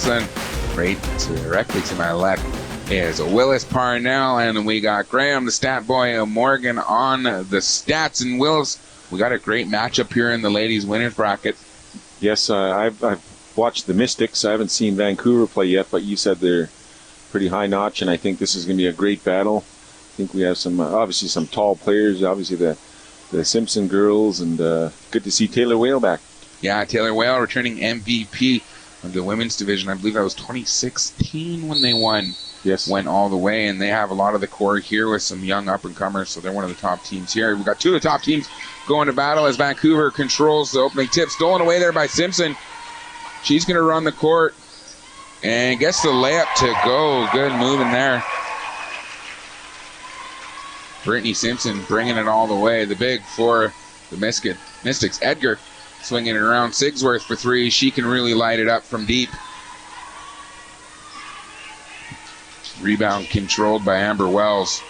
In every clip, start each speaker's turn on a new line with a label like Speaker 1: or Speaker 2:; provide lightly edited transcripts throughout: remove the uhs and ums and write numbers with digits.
Speaker 1: Hazelton. Right directly to my left is Willis Parnell, and we got Graham, the stat boy of Morgan, on the stats. And Willis, we got a great matchup here in the ladies' winners bracket.
Speaker 2: Yes, I've watched the Mystics. I haven't seen Vancouver play yet, but you said they're pretty high notch, and I think this is going to be a great battle. I think we have some, obviously some tall players, obviously the Simpson girls, and good to see Taylor Whale back.
Speaker 1: Yeah, Taylor Whale returning MVP of the women's division. I believe that was 2016 when they won.
Speaker 2: Yes.
Speaker 1: Went all the way, and they have a lot of the core here with some young up-and-comers, so they're one of the top teams here. We've got two of the top teams going to battle as Vancouver controls the opening tip. Stolen away there by Simpson. She's going to run the court and gets the layup to go. Good move in there. Brittany Simpson bringing it all the way. The big for the Mystics. Edgar swinging it around. Sigsworth for three. She can really light it up from deep. Rebound controlled by Amber Wells.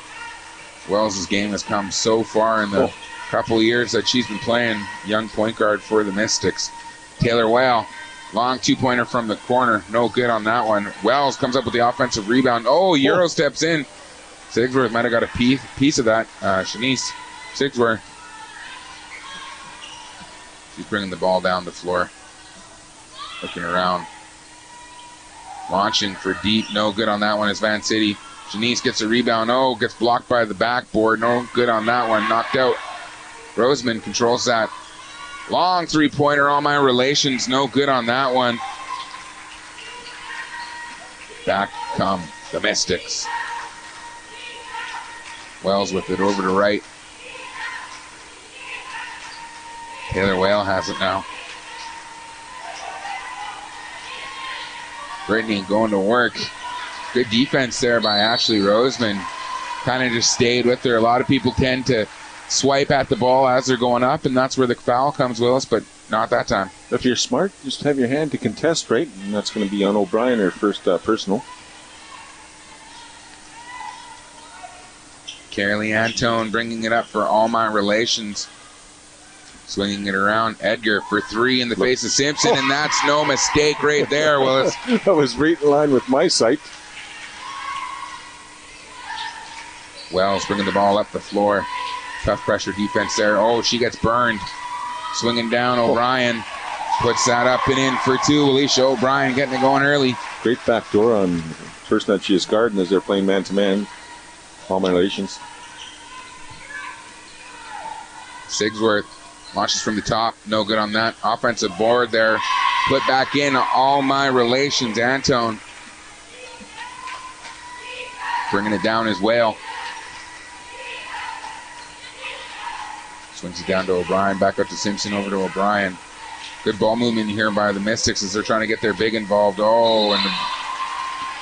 Speaker 1: Wells' game has come so far in the couple years that she's been playing young point guard for the Mystics. Taylor Whale, long two-pointer from the corner. No good on that one. Wells comes up with the offensive rebound. Euro steps in. Sigsworth might have got a piece of that. Shanice Sigsworth. She's bringing the ball down the floor. Looking around. Launching for deep. No good on that one is Van City. Shanice gets a rebound. Gets blocked by the backboard. No good on that one. Knocked out. Roseman controls that. Long three-pointer. All my relations. No good on that one. Back come the Mystics. Wells with it over to right. Taylor Whale has it now. Brittany going to work. Good defense there by Ashley Roseman. Kind of just stayed with her. A lot of people tend to swipe at the ball as they're going up, and that's where the foul comes, Willis, but not that time.
Speaker 2: If you're smart, just have your hand to contest, right? And that's going to be on O'Brien, her first personal.
Speaker 1: Carolee Antone bringing it up for all my relations. Swinging it around. Edgar for three in the face of Simpson, and that's no mistake right there, Willis.
Speaker 2: That was right in line with my sight.
Speaker 1: Wells bringing the ball up the floor. Tough pressure defense there. She gets burned. Swinging down, O'Brien puts that up and in for two. Alicia O'Brien getting it going early.
Speaker 2: Great back door on the person that she is guarding as they're playing man-to-man. All my relations.
Speaker 1: Sigsworth launches from the top. No good on that. Offensive board there. Put back in. All my relations. Antone bringing it down as Whale. Swings it down to O'Brien. Back up to Simpson. Over to O'Brien. Good ball movement here by the Mystics as they're trying to get their big involved.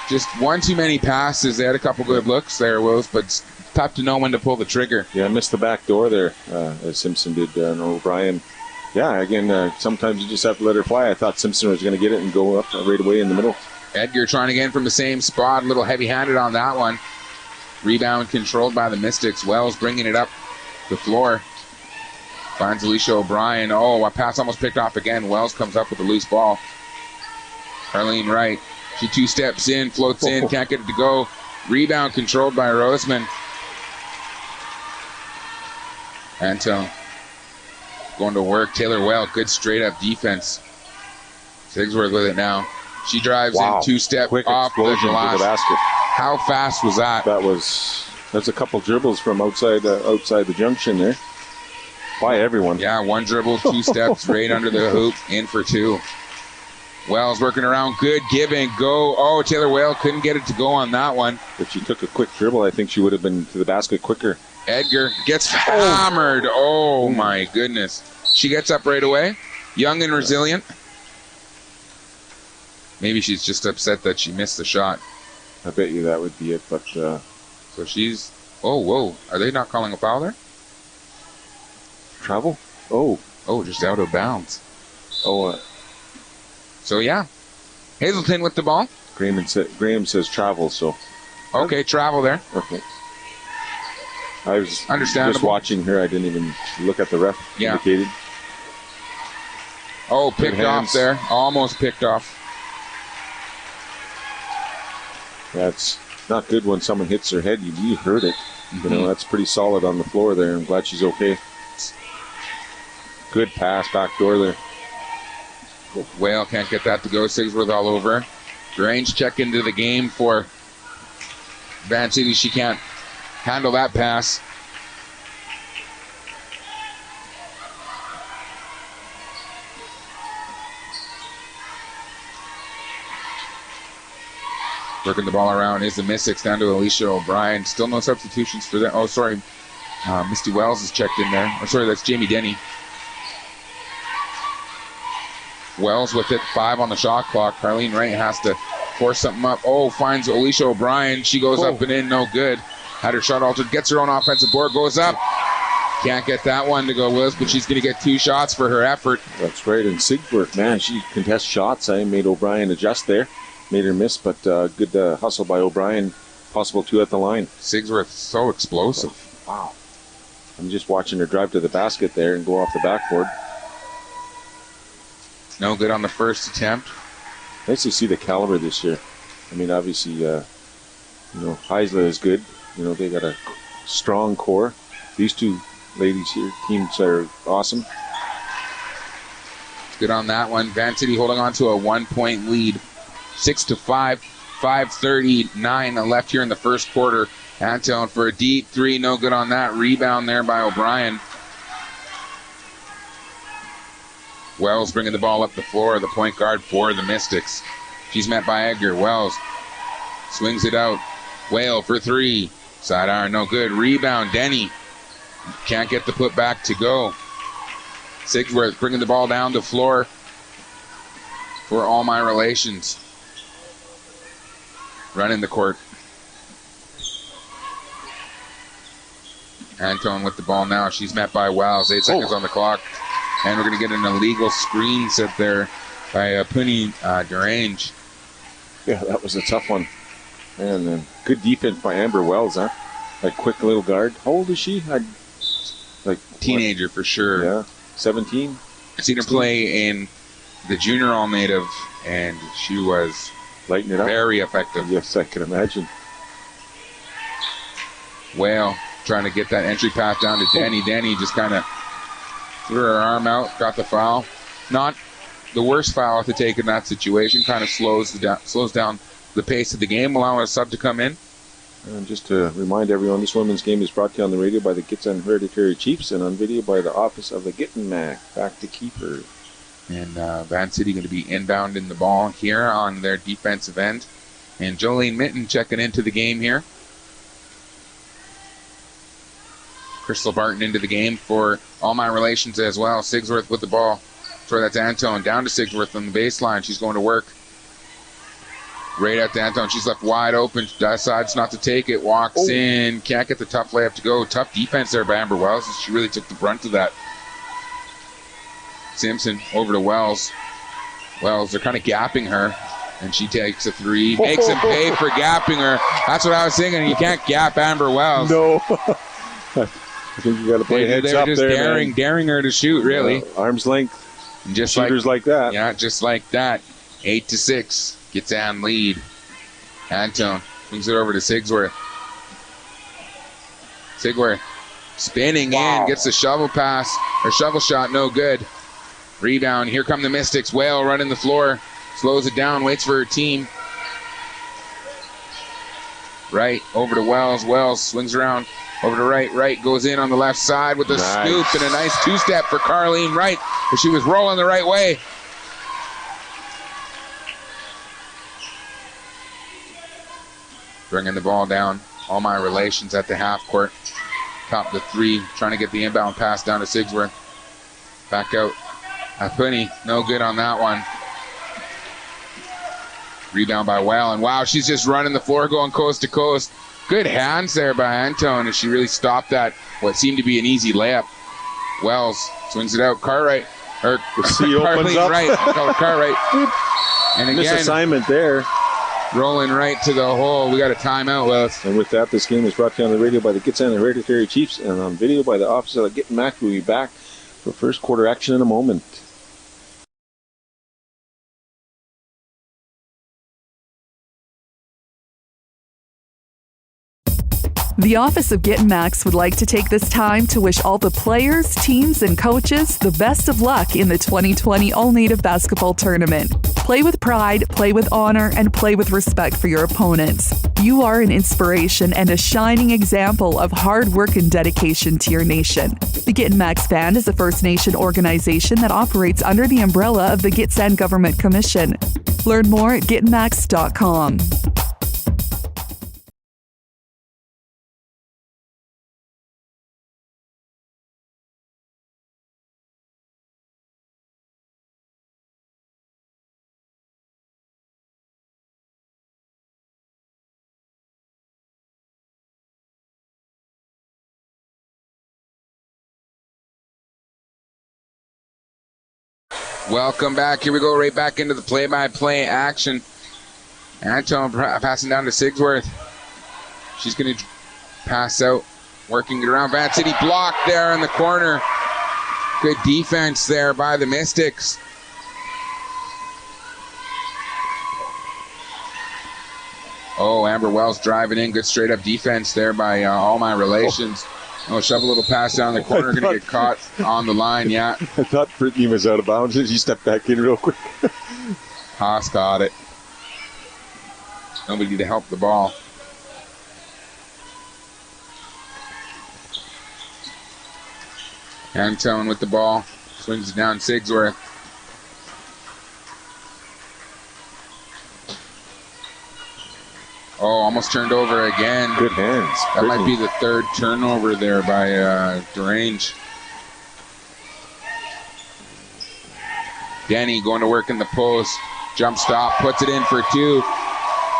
Speaker 1: Just one too many passes. They had a couple good looks there, Wills, but it's tough to know when to pull the trigger.
Speaker 2: Yeah, I missed the back door there, as Simpson did. O'Brien. Yeah, again, sometimes you just have to let her fly. I thought Simpson was going to get it and go up right away in the middle.
Speaker 1: Edgar trying to get in from the same spot. A little heavy-handed on that one. Rebound controlled by the Mystics. Wells bringing it up the floor. Finds Alicia O'Brien. A pass almost picked off again. Wells comes up with a loose ball. Arlene Wright. She two steps in, floats in, can't get it to go. Rebound controlled by Roseman. Antone going to work. Taylor Whale, good straight-up defense. Sigsworth with it now. She drives in, two-step
Speaker 2: quick
Speaker 1: off the glass.
Speaker 2: To the basket.
Speaker 1: How fast was that?
Speaker 2: That's a couple dribbles from outside the junction there. By everyone.
Speaker 1: Yeah, one dribble, two steps, right under the hoop, in for two. Wells working around, good give and go. Taylor Whale couldn't get it to go on that one.
Speaker 2: If she took a quick dribble, I think she would have been to the basket quicker.
Speaker 1: Edgar gets hammered. Oh my goodness. She gets up right away. Young and resilient. Maybe she's just upset that she missed the shot.
Speaker 2: I bet you that would be it, but...
Speaker 1: So she's... whoa. Are they not calling a foul there?
Speaker 2: Travel?
Speaker 1: Just out of bounds.
Speaker 2: So
Speaker 1: yeah. Hazelton with the ball.
Speaker 2: Graham says travel, so...
Speaker 1: Okay, travel there.
Speaker 2: Okay. I was
Speaker 1: understandable.
Speaker 2: Just watching her. I didn't even look at the ref indicated.
Speaker 1: Picked off there. Almost picked off.
Speaker 2: Yeah, it's not good when someone hits their head. You hurt it.
Speaker 1: Mm-hmm.
Speaker 2: You know, that's pretty solid on the floor there. I'm glad she's okay. Good pass, backdoor there.
Speaker 1: Whale can't get that to go. Sigsworth all over. Grange check into the game for Vancity. She can't handle that pass. Working the ball around is the Mystics down to Alicia O'Brien. Still no substitutions for that. Oh, sorry. Misty Wells is checked in there. Oh, sorry, that's Jamie Denny. Wells with it, 5 on the shot clock. Carleen Wright has to force something up. Oh, finds Alicia O'Brien. She goes up and in, no good. Had her shot altered, gets her own offensive board, goes up. Can't get that one to go, Willis, but she's going to get 2 shots for her effort.
Speaker 2: That's right. And Sigsworth, man, she contests shots. I made O'Brien adjust there. Made her miss, but good hustle by O'Brien. Possible 2 at the line.
Speaker 1: Sigsworth, so explosive.
Speaker 2: Wow. I'm just watching her drive to the basket there and go off the backboard.
Speaker 1: No good on the first attempt.
Speaker 2: Nice to see the caliber this year. I mean, obviously, Heisler is good. You know, they got a strong core. These 2 ladies here, teams are awesome.
Speaker 1: Good on that one. Vancity holding on to a 1-point lead. 6-5, 5:39 left here in the first quarter. Anton for a deep 3, no good on that. Rebound there by O'Brien. Wells bringing the ball up the floor, the point guard for the Mystics. She's met by Edgar. Wells swings it out. Whale for 3. Side iron, no good. Rebound, Denny. Can't get the putback to go. Sigsworth bringing the ball down the floor for All My Relations. Running the court. Anton with the ball now. She's met by Wells. 8 seconds on the clock. And we're going to get an illegal screen set there by Puni Derange.
Speaker 2: Yeah, that was a tough one. And then good defense by Amber Wells, huh? Like quick little guard. How old is she?
Speaker 1: Teenager for sure.
Speaker 2: Yeah, 17.
Speaker 1: I've seen her play in the Junior All-Native, and she was
Speaker 2: lighting it up.
Speaker 1: Very effective.
Speaker 2: Yes, I can imagine.
Speaker 1: Whale trying to get that entry pass down to Denny. Denny just kind of threw her arm out, got the foul. Not the worst foul to take in that situation. Kind of slows down the pace of the game, allowing a sub to come in.
Speaker 2: And just to remind everyone, this women's game is brought to you on the radio by the Gittin Hereditary Chiefs and on video by the Office of the Gittin Mag. Back to keeper.
Speaker 1: And Vancity going to be inbound in the ball here on their defensive end. And Jolene Mitten checking into the game here. Crystal Barton into the game for All My Relations as well. Sigsworth with the ball. Sorry, that's Anton. Down to Sigsworth on the baseline. She's going to work. Right at the Anton. She's left wide open. Decides not to take it. Walks in. Can't get the tough layup to go. Tough defense there by Amber Wells. She really took the brunt of that. Simpson over to Wells. Wells, they're kind of gapping her. And she takes a 3. Makes him pay for gapping her. That's what I was thinking. You can't gap Amber Wells.
Speaker 2: No. I think you got to play heads up there.
Speaker 1: They were just daring her to shoot, really.
Speaker 2: Arm's length.
Speaker 1: And just
Speaker 2: shooters like that.
Speaker 1: Yeah, just like that. 8-6. Gets Ann lead. Anton swings it over to Sigsworth. Sigsworth spinning in, gets the shovel pass, or shovel shot, no good. Rebound, here come the Mystics. Whale running the floor, slows it down, waits for her team. Right, over to Wells. Wells swings around, over to Wright. Wright goes in on the left side with a scoop and a nice 2-step for Carleen Wright, but she was rolling the right way. Bringing the ball down. All My Relations at the half court. Top the 3. Trying to get the inbound pass down to Sigsworth. Back out. Apuni. No good on that one. Rebound by Well. And wow, she's just running the floor going coast to coast. Good hands there by Anton. And she really stopped that, what seemed to be an easy layup. Wells swings it out. Cartwright. Or Carleen Wright. Cartwright. And again.
Speaker 2: Misassignment there.
Speaker 1: Rolling right to the hole. We got a timeout, Willis.
Speaker 2: And with that, this game is brought to you on the radio by the Gittin Hereditary Chiefs and on video by the Office of the Gittin Mac. We'll be back for first quarter action in a moment.
Speaker 3: The Office of Get Max would like to take this time to wish all the players, teams, and coaches the best of luck in the 2020 All-Native Basketball Tournament. Play with pride, play with honor, and play with respect for your opponents. You are an inspiration and a shining example of hard work and dedication to your nation. The Get Max Band is a First Nation organization that operates under the umbrella of the Gitxsan Government Commission. Learn more at getmax.com.
Speaker 1: Welcome back. Here we go, right back into the play-by-play action. Anton passing down to Sigsworth. She's going to pass out, working it around. Van City blocked there in the corner. Good defense there by the Mystics. Oh, Amber Wells driving in. Good straight-up defense there by All My Relations. Oh, shove a little pass down the corner. Going to get caught on the line, yeah.
Speaker 2: I thought Brittany was out of bounds. She stepped back in real quick.
Speaker 1: Haas got it. Nobody to help the ball. Antone with the ball. Swings it down Sigsworth. Oh, almost turned over again.
Speaker 2: Good hands.
Speaker 1: That might be the third turnover there by Derange. Denny going to work in the post. Jump stop, puts it in for two.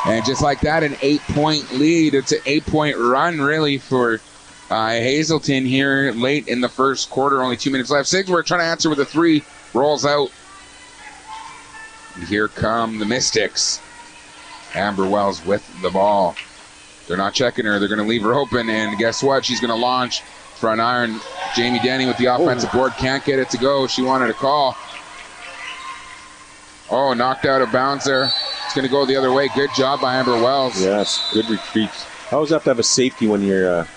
Speaker 1: And just like that, an 8-point lead. It's an 8-point run, really, for Hazelton here late in the first quarter. Only 2 minutes left. Sigsworth trying to answer with a three. Rolls out. And here come the Mystics. Amber Wells with the ball. They're not checking her. They're going to leave her open. And guess what? She's going to launch front iron. Jamie Denny with the offensive board. Can't get it to go. She wanted a call. Oh, knocked out of bounds there. It's going to go the other way. Good job by Amber Wells.
Speaker 2: Yes, good retreat. I always have to have a safety when you're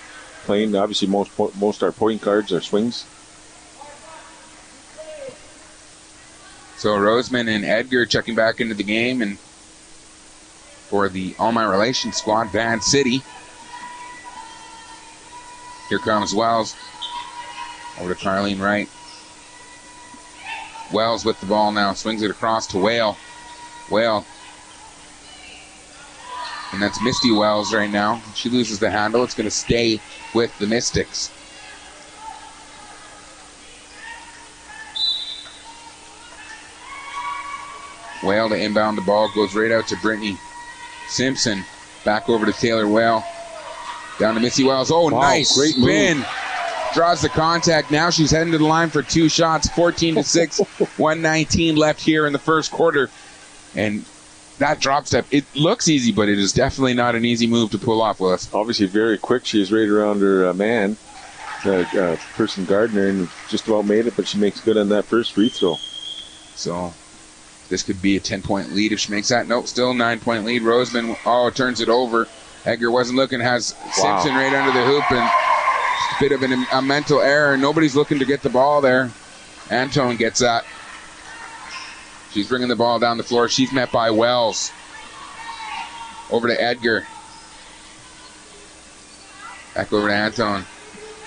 Speaker 2: playing. Obviously, most our point guards are swings.
Speaker 1: So Roseman and Edgar checking back into the game, and for the All My Relations squad, Van City. Here comes Wells. Over to Carlene Wright. Wells with the ball now. Swings it across to Whale. Whale. And that's Misty Wells right now. She loses the handle. It's going to stay with the Mystics. Whale to inbound the ball. Goes right out to Brittany Simpson. Back over to Taylor Whale. Down to Missy Wells. Oh, wow, nice
Speaker 2: great
Speaker 1: spin.
Speaker 2: Move.
Speaker 1: Draws the contact. Now she's heading to the line for two shots. 14-6. 119 left here in the first quarter. And that drop step, it looks easy, but it is definitely not an easy move to pull off, Willis.
Speaker 2: Obviously very quick. She is right around her man, person Gardner, and just about made it, but she makes good on that first free throw.
Speaker 1: So this could be a 10-point lead if she makes that. Nope, still 9-point lead. Roseman, turns it over. Edgar wasn't looking, has Simpson right under the hoop, and a bit of a mental error. Nobody's looking to get the ball there. Antone gets that. She's bringing the ball down the floor. She's met by Wells. Over to Edgar. Back over to Antone.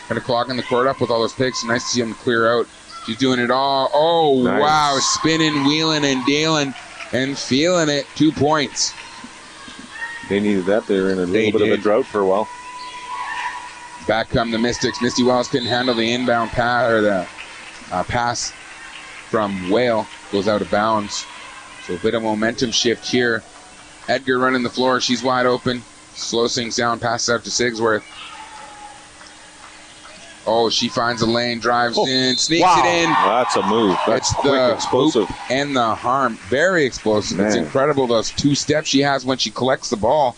Speaker 1: Kind of clogging the court up with all those picks. Nice to see him clear out. She's doing it all. Oh, nice. Wow. Spinning, wheeling, and dealing, and feeling it. 2 points.
Speaker 2: They needed that. They were in a little bit of a drought for a while.
Speaker 1: Back come the Mystics. Misty Wells couldn't handle the inbound pass, or the pass from Whale. Goes out of bounds. So a bit of momentum shift here. Edgar running the floor. She's wide open. Slows things down. Passes out to Sigsworth. Oh, she finds a lane, drives in, sneaks it in.
Speaker 2: That's a move. That's
Speaker 1: it's
Speaker 2: quick,
Speaker 1: the
Speaker 2: explosive.
Speaker 1: Hoop and the harm. Very explosive.
Speaker 2: Man.
Speaker 1: It's incredible those 2 steps she has when she collects the ball.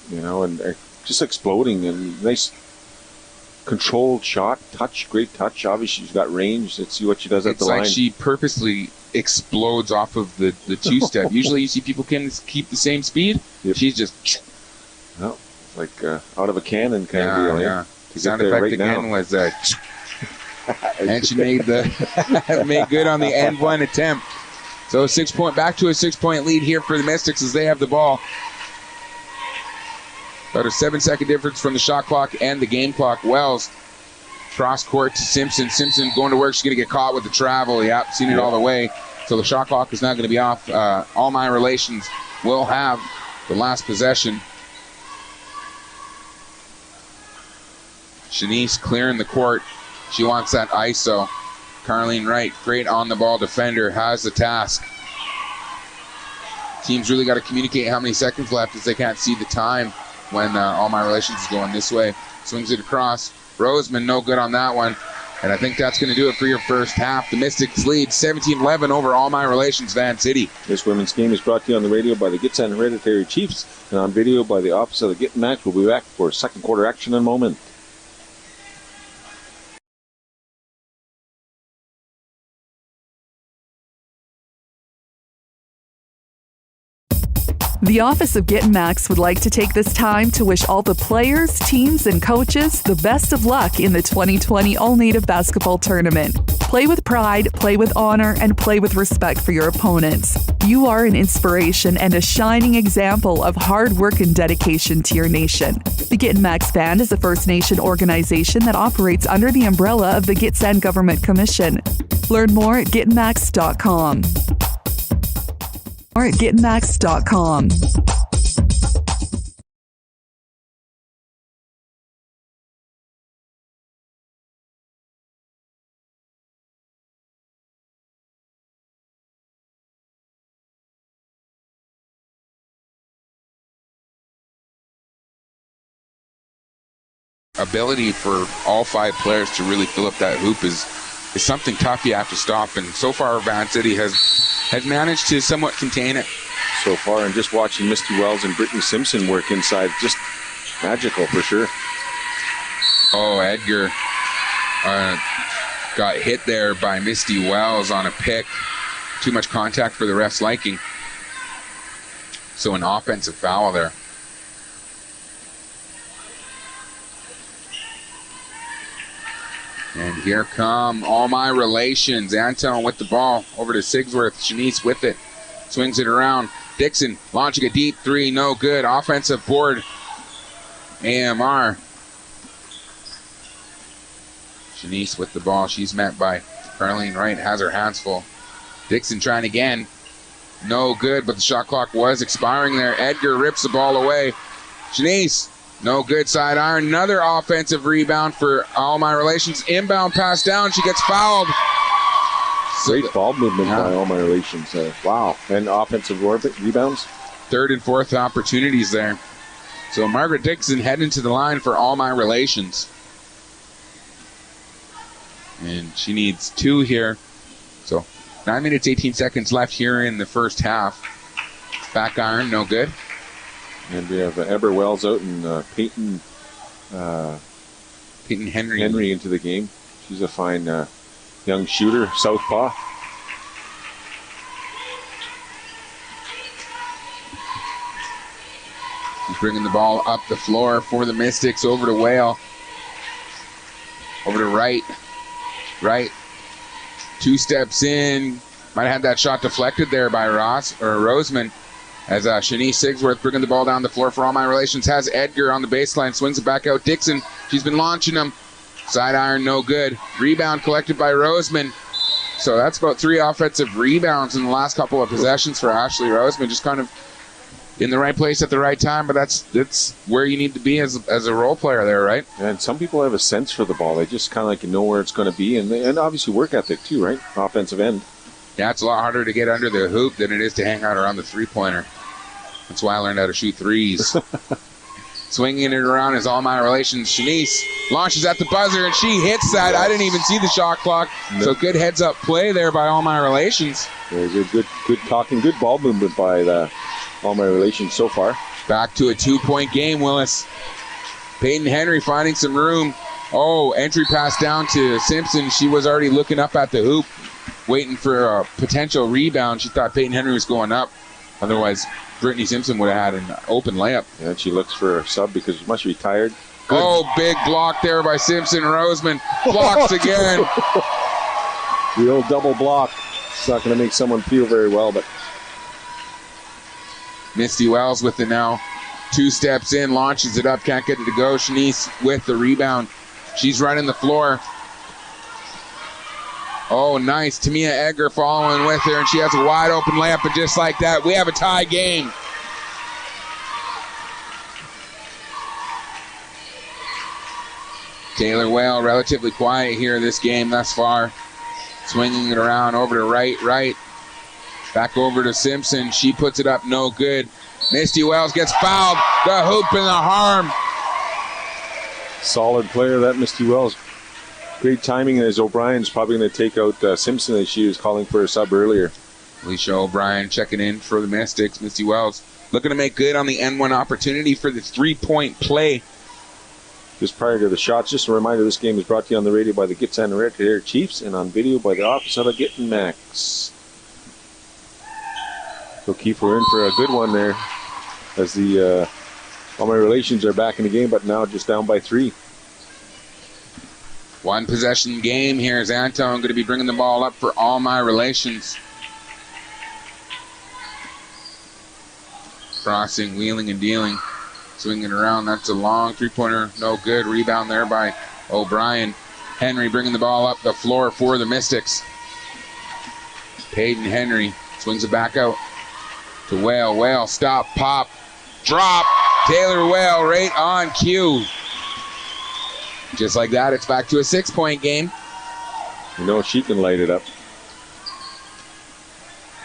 Speaker 2: You know, and just exploding. And nice controlled shot, touch, great touch. Obviously, she's got range. Let's see what she does at the line.
Speaker 1: It's like she purposely explodes off of the 2-step. Usually you see people can keep the same speed.
Speaker 2: Yep.
Speaker 1: She's just...
Speaker 2: Well, like out of a cannon kind of deal.
Speaker 1: Yeah.
Speaker 2: To
Speaker 1: Sound
Speaker 2: get there
Speaker 1: effect
Speaker 2: right
Speaker 1: again
Speaker 2: now.
Speaker 1: was and she made made good on the end one attempt. So back to a 6-point lead here for the Mystics as they have the ball. About a 7-second difference from the shot clock and the game clock. Wells cross court to Simpson. Simpson going to work. She's going to get caught with the travel. Yep, seen it all the way. So the shot clock is now going to be off. All My Relations will have the last possession. Shanice clearing the court. She wants that ISO. Carleen Wright, great on-the-ball defender, has the task. Teams really got to communicate how many seconds left as they can't see the time when All My Relations is going this way. Swings it across. Roseman, no good on that one. And I think that's going to do it for your first half. The Mystics lead 17-11 over All My Relations Van City.
Speaker 2: This women's game is brought to you on the radio by the Gitsan Hereditary Chiefs and on video by the Office of the Git Match. We'll be back for second quarter action in a moment.
Speaker 3: The Office of Git Max would like to take this time to wish all the players, teams, and coaches the best of luck in the 2020 All-Native Basketball Tournament. Play with pride, play with honor, and play with respect for your opponents. You are an inspiration and a shining example of hard work and dedication to your nation. The Git Max Band is a First Nation organization that operates under the umbrella of the Gitsan Government Commission. Learn more at gitmax.com. Or at gitmax.com.
Speaker 1: Ability for all 5 players to really fill up that hoop is something tough you have to stop. And so far, Van City has managed to somewhat contain it.
Speaker 2: So far, and just watching Misty Wells and Brittany Simpson work inside, just magical for sure.
Speaker 1: Oh, Edgar got hit there by Misty Wells on a pick. Too much contact for the ref's liking. So an offensive foul there. And here come All My Relations. Anton with the ball over to Sigsworth. Shanice with it. Swings it around. Dixon launching a deep 3. No good. Offensive board. AMR. Shanice with the ball. She's met by Carleen Wright. Has her hands full. Dixon trying again. No good, but the shot clock was expiring there. Edgar rips the ball away. Shanice. No good, side iron. Another offensive rebound for All My Relations. Inbound pass down. She gets fouled.
Speaker 2: Great ball movement by All My Relations. Wow. And offensive rebounds.
Speaker 1: Third and fourth opportunities there. So Margaret Dixon heading to the line for All My Relations. And she needs 2 here. So 9 minutes, 18 seconds left here in the first half. Back iron, no good.
Speaker 2: And we have Eber Wells out and Peyton Henry into the game. She's a fine young shooter, southpaw.
Speaker 1: He's bringing the ball up the floor for the Mystics. Over to Whale. Over to Wright. Wright. 2 steps in. Might have had that shot deflected there by Roseman. As Shanice Sigsworth bringing the ball down the floor for All My Relations. Has Edgar on the baseline. Swings it back out. Dixon. She's been launching them. Side iron, no good. Rebound collected by Roseman. So that's about 3 offensive rebounds in the last couple of possessions for Ashley Roseman. Just kind of in the right place at the right time, but that's where you need to be as a role player there, right?
Speaker 2: And some people have a sense for the ball. They just kind of like know where it's going to be, and obviously work ethic too, right? Offensive end.
Speaker 1: Yeah, it's a lot harder to get under the hoop than it is to hang out around the three-pointer. That's why I learned how to shoot threes. Swinging it around is All My Relations. Shanice launches at the buzzer, and she hits that. I didn't even see the shot clock. No. So good heads-up play there by All My Relations.
Speaker 2: There's a good talking, good ball movement by All My Relations so far.
Speaker 1: Back to a 2-point game, Willis. Peyton Henry finding some room. Oh, entry pass down to Simpson. She was already looking up at the hoop, waiting for a potential rebound. She thought Peyton Henry was going up. Otherwise, Brittany Simpson would have had an open layup.
Speaker 2: Yeah, and she looks for a sub because she must be tired. Good.
Speaker 1: Oh, big block there by Simpson. Roseman blocks again.
Speaker 2: The old double block. It's not going to make someone feel very well, but
Speaker 1: Misty Wells with it now. 2 steps in, launches it up, can't get it to go. Shanice with the rebound. She's running the floor. Oh, nice. Tamia Egger following with her, and she has a wide open layup, and just like that, we have a tie game. Taylor Whale relatively quiet here this game thus far. Swinging it around over to right. Back over to Simpson. She puts it up, no good. Misty Wells gets fouled. The hoop and the harm.
Speaker 2: Solid player, that Misty Wells. Great timing, as O'Brien's probably going to take out Simpson as she was calling for a sub earlier.
Speaker 1: Alicia O'Brien checking in for the Mystics. Misty Wells looking to make good on the N1 opportunity for the 3-point play.
Speaker 2: Just prior to the shots, just a reminder, this game is brought to you on the radio by the Gitz and Red Hair Chiefs and on video by the Office of a Git and Max. So Kiefer in for a good one there as the All My Relations are back in the game, but now just down by 3.
Speaker 1: 1 possession game here is Anton going to be bringing the ball up for All My Relations. Crossing, wheeling and dealing. Swinging around, that's a long 3-pointer, no good. Rebound there by O'Brien. Henry bringing the ball up the floor for the Mystics. Peyton Henry swings it back out to Whale. Whale, stop, pop, drop. Taylor Whale right on cue. Just like that, it's back to a 6-point game.
Speaker 2: You know she can light it up.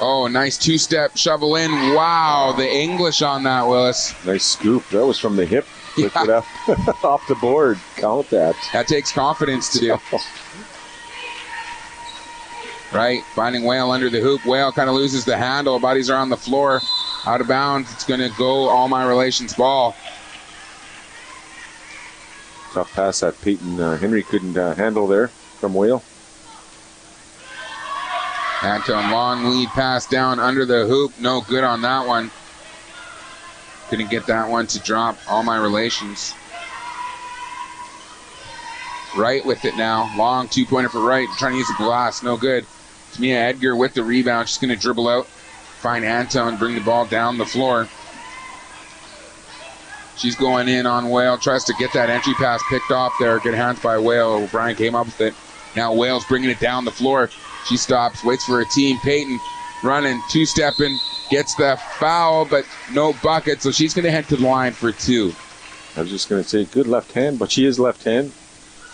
Speaker 1: Oh, nice 2-step shovel in. Wow, the English on that, Willis.
Speaker 2: Nice scoop. That was from the hip. Lift it up off the board. Count that.
Speaker 1: That takes confidence to do. Right, finding Whale under the hoop. Whale kind of loses the handle. Bodies are on the floor. Out of bounds. It's going to go All My Relations ball.
Speaker 2: Tough pass that Peyton Henry couldn't handle there from Whale.
Speaker 1: Anton, long lead pass down under the hoop. No good on that one. Couldn't get that one to drop. All My Relations. Right with it now. Long 2-pointer for Right. Trying to use the glass. No good. Tamia Edgar with the rebound. She's going to dribble out. Find Anton. Bring the ball down the floor. She's going in on Whale. Tries to get that entry pass picked off there. Good hands by Whale. O'Brien came up with it. Now Whale's bringing it down the floor. She stops, waits for her team. Peyton running, 2-stepping, gets the foul, but no bucket, so she's going to head to the line for 2.
Speaker 2: I was just going to say, good left hand, but she is left hand.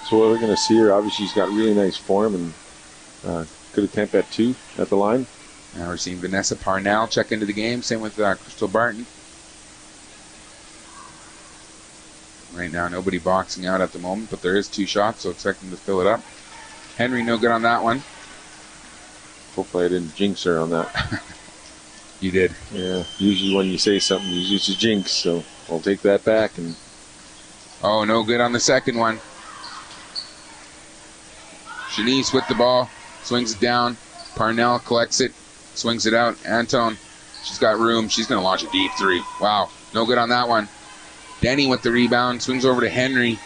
Speaker 2: So we're going to see her. Obviously, she's got really nice form and good attempt at 2 at the line.
Speaker 1: Now we're seeing Vanessa Parnell check into the game. Same with Crystal Barton. Right now, nobody boxing out at the moment, but there is 2 shots, so expect them to fill it up. Henry, no good on that one.
Speaker 2: Hopefully I didn't jinx her on that.
Speaker 1: You did.
Speaker 2: Yeah, usually when you say something, you use a jinx, so I'll take that back. And
Speaker 1: oh, no good on the second one. Shanice with the ball, swings it down. Parnell collects it, swings it out. Anton, she's got room. She's going to launch a deep 3. Wow, no good on that one. Denny with the rebound, swings over to Henry.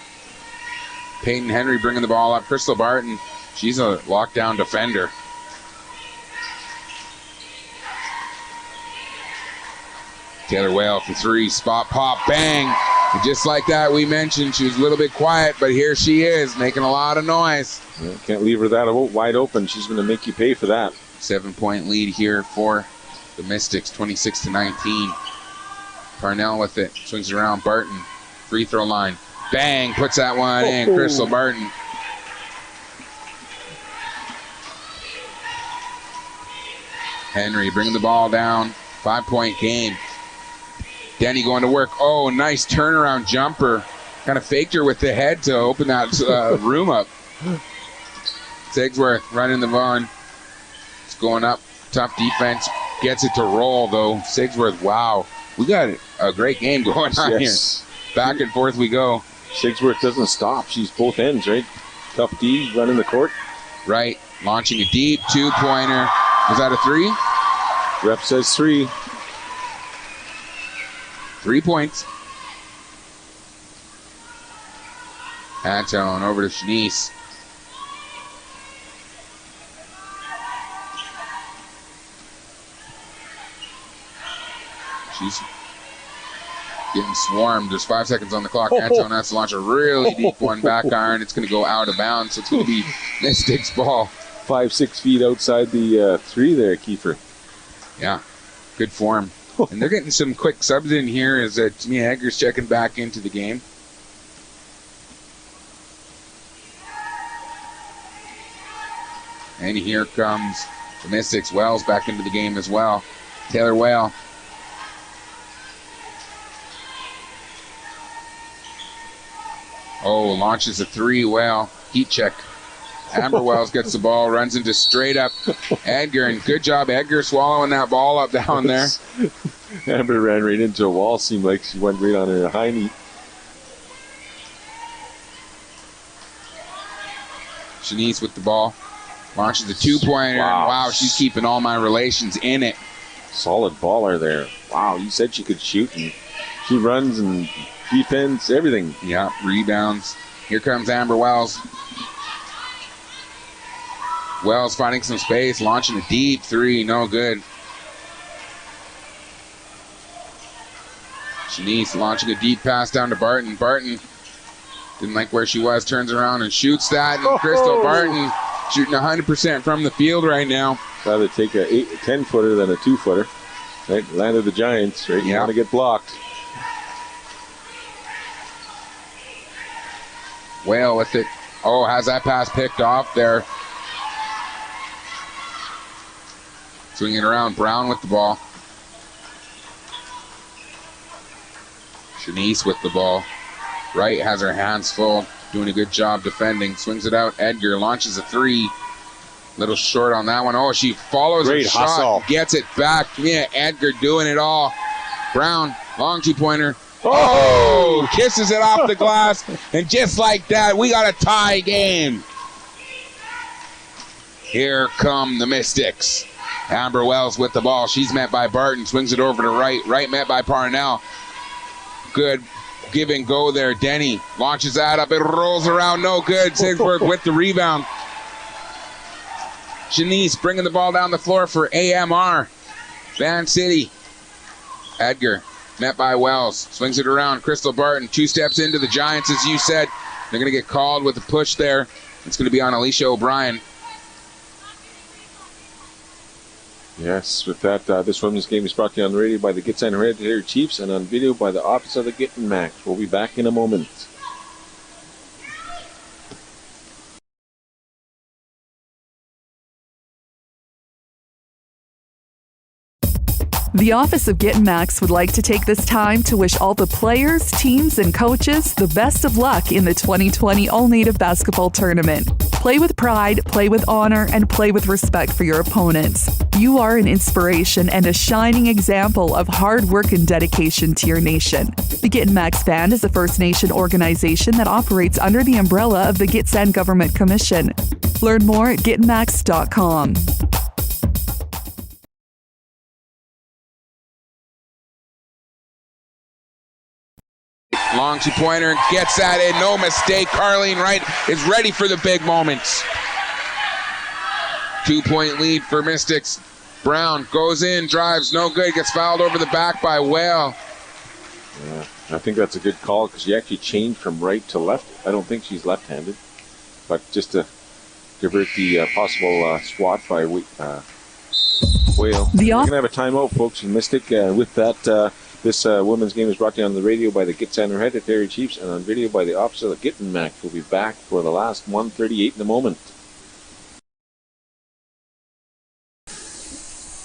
Speaker 1: Peyton Henry bringing the ball up. Crystal Barton, she's a lockdown defender. Taylor Whale for 3, spot, pop, bang. And just like that, we mentioned she was a little bit quiet, but here she is, making a lot of noise.
Speaker 2: Yeah, can't leave her that wide open. She's going to make you pay for that.
Speaker 1: 7-point lead here for the Mystics, 26-19. Parnell with it, swings around. Barton, free throw line. Bang, puts that one in. Crystal Barton. Henry bringing the ball down. 5-point game. Denny going to work. Oh, nice turnaround jumper. Kind of faked her with the head to open that room up. Sigsworth running the ball. It's going up. Tough defense. Gets it to roll, though. Sigsworth, wow. We got a great game going on here. Back and forth we go.
Speaker 2: Sigsworth doesn't stop. She's both ends, right? Tough D running the court.
Speaker 1: Right. Launching a deep 2-pointer. Was that a 3?
Speaker 2: Ref says 3.
Speaker 1: 3 points. Hazelton over to Shanice. She's getting swarmed. There's 5 seconds on the clock. Hazelton has to launch a really deep one back iron. It's going to go out of bounds, so it's going to be Mystics ball.
Speaker 2: 5-6 feet outside the 3 there, Kiefer.
Speaker 1: Yeah, good form. And they're getting some quick subs in here as Tamia Edgar's checking back into the game. And here comes the Mystics. Wells back into the game as well. Taylor Whale. Oh, launches a 3. Whale. Heat check. Amber Wells gets the ball, runs into straight up Edgar, and good job, Edgar, swallowing that ball up down there.
Speaker 2: Amber ran right into a wall. Seemed like she went right on her high knee.
Speaker 1: Shanice with the ball. Launches a 2-pointer. Wow, she's keeping all my relations in it.
Speaker 2: Solid baller there. Wow, you said she could shoot, and she runs and defends, everything.
Speaker 1: Yeah, rebounds. Here comes Amber Wells. Wells finding some space, launching a deep 3, no good. Shanice launching a deep pass down to Barton. Barton didn't like where she was, turns around and shoots that. And Crystal Barton shooting 100% from the field right now.
Speaker 2: Rather take a 10-footer than a 2-footer. Right, land of the Giants, right? You want to get blocked.
Speaker 1: Whale with it. Oh, has that pass picked off there. Swinging around, Brown with the ball. Shanice with the ball. Wright has her hands full, doing a good job defending. Swings it out. Edgar launches a 3. Little short on that one. Oh, she follows her shot, gets it back. Yeah, Edgar doing it all. Brown, long 2-pointer. Oh, kisses it off the glass. And just like that, we got a tie game. Here come the Mystics. Amber Wells with the ball. She's met by Barton. Swings it over to Wright. Wright met by Parnell. Good give and go there. Denny launches that up. It rolls around. No good. Sigsburg with the rebound. Shanice bringing the ball down the floor for AMR. Van City. Edgar met by Wells. Swings it around. Crystal Barton 2 steps into the Giants, as you said. They're going to get called with a push there. It's going to be on Alicia O'Brien.
Speaker 2: Yes, with that, this women's game is brought to you on the radio by the Gitsan Hereditary Chiefs and on video by the Office of the Gittin Max. We'll be back in a moment.
Speaker 3: The Office of Gittin Max would like to take this time to wish all the players, teams, and coaches the best of luck in the 2020 All-Native Basketball Tournament. Play with pride, play with honor, and play with respect for your opponents. You are an inspiration and a shining example of hard work and dedication to your nation. The Gittin Max Band is a First Nation organization that operates under the umbrella of the Gitsan Government Commission. Learn more at gitmax.com.
Speaker 1: Long 2-pointer, gets that in, no mistake. Carleen Wright is ready for the big moments. 2-point lead for Mystics. Brown goes in, drives, no good, gets fouled over the back by Whale.
Speaker 2: Yeah, I think that's a good call because she actually changed from right to left. I don't think she's left-handed, but just to divert the possible swat by Whale. We're going to have a timeout, folks, in Mystic. With that, this women's game is brought to you on the radio by the Gitsan Hereditary Chiefs and on video by the Office of the Gittin Max. We'll be back for the last 1:38 in a moment.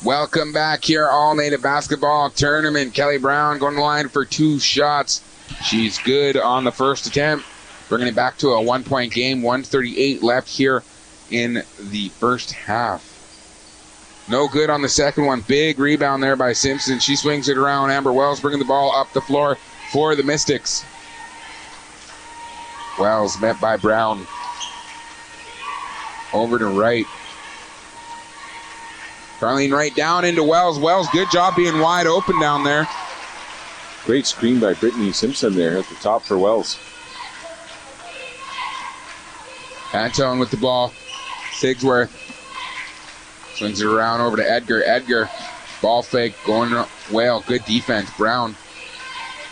Speaker 1: Welcome back here, All-Native Basketball Tournament. Kelly Brown going to the line for 2 shots. She's good on the first attempt, bringing it back to a 1-point game. 1:38 left here in the first half. No good on the second one. Big rebound there by Simpson. She swings it around. Amber Wells bringing the ball up the floor for the Mystics. Wells met by Brown. Over to Wright. Carleen Wright down into Wells. Wells, good job being wide open down there.
Speaker 2: Great screen by Brittany Simpson there at the top for Wells.
Speaker 1: Anton with the ball. Sigsworth swings it around over to Edgar. Edgar, ball fake, going Whale. Good defense. Brown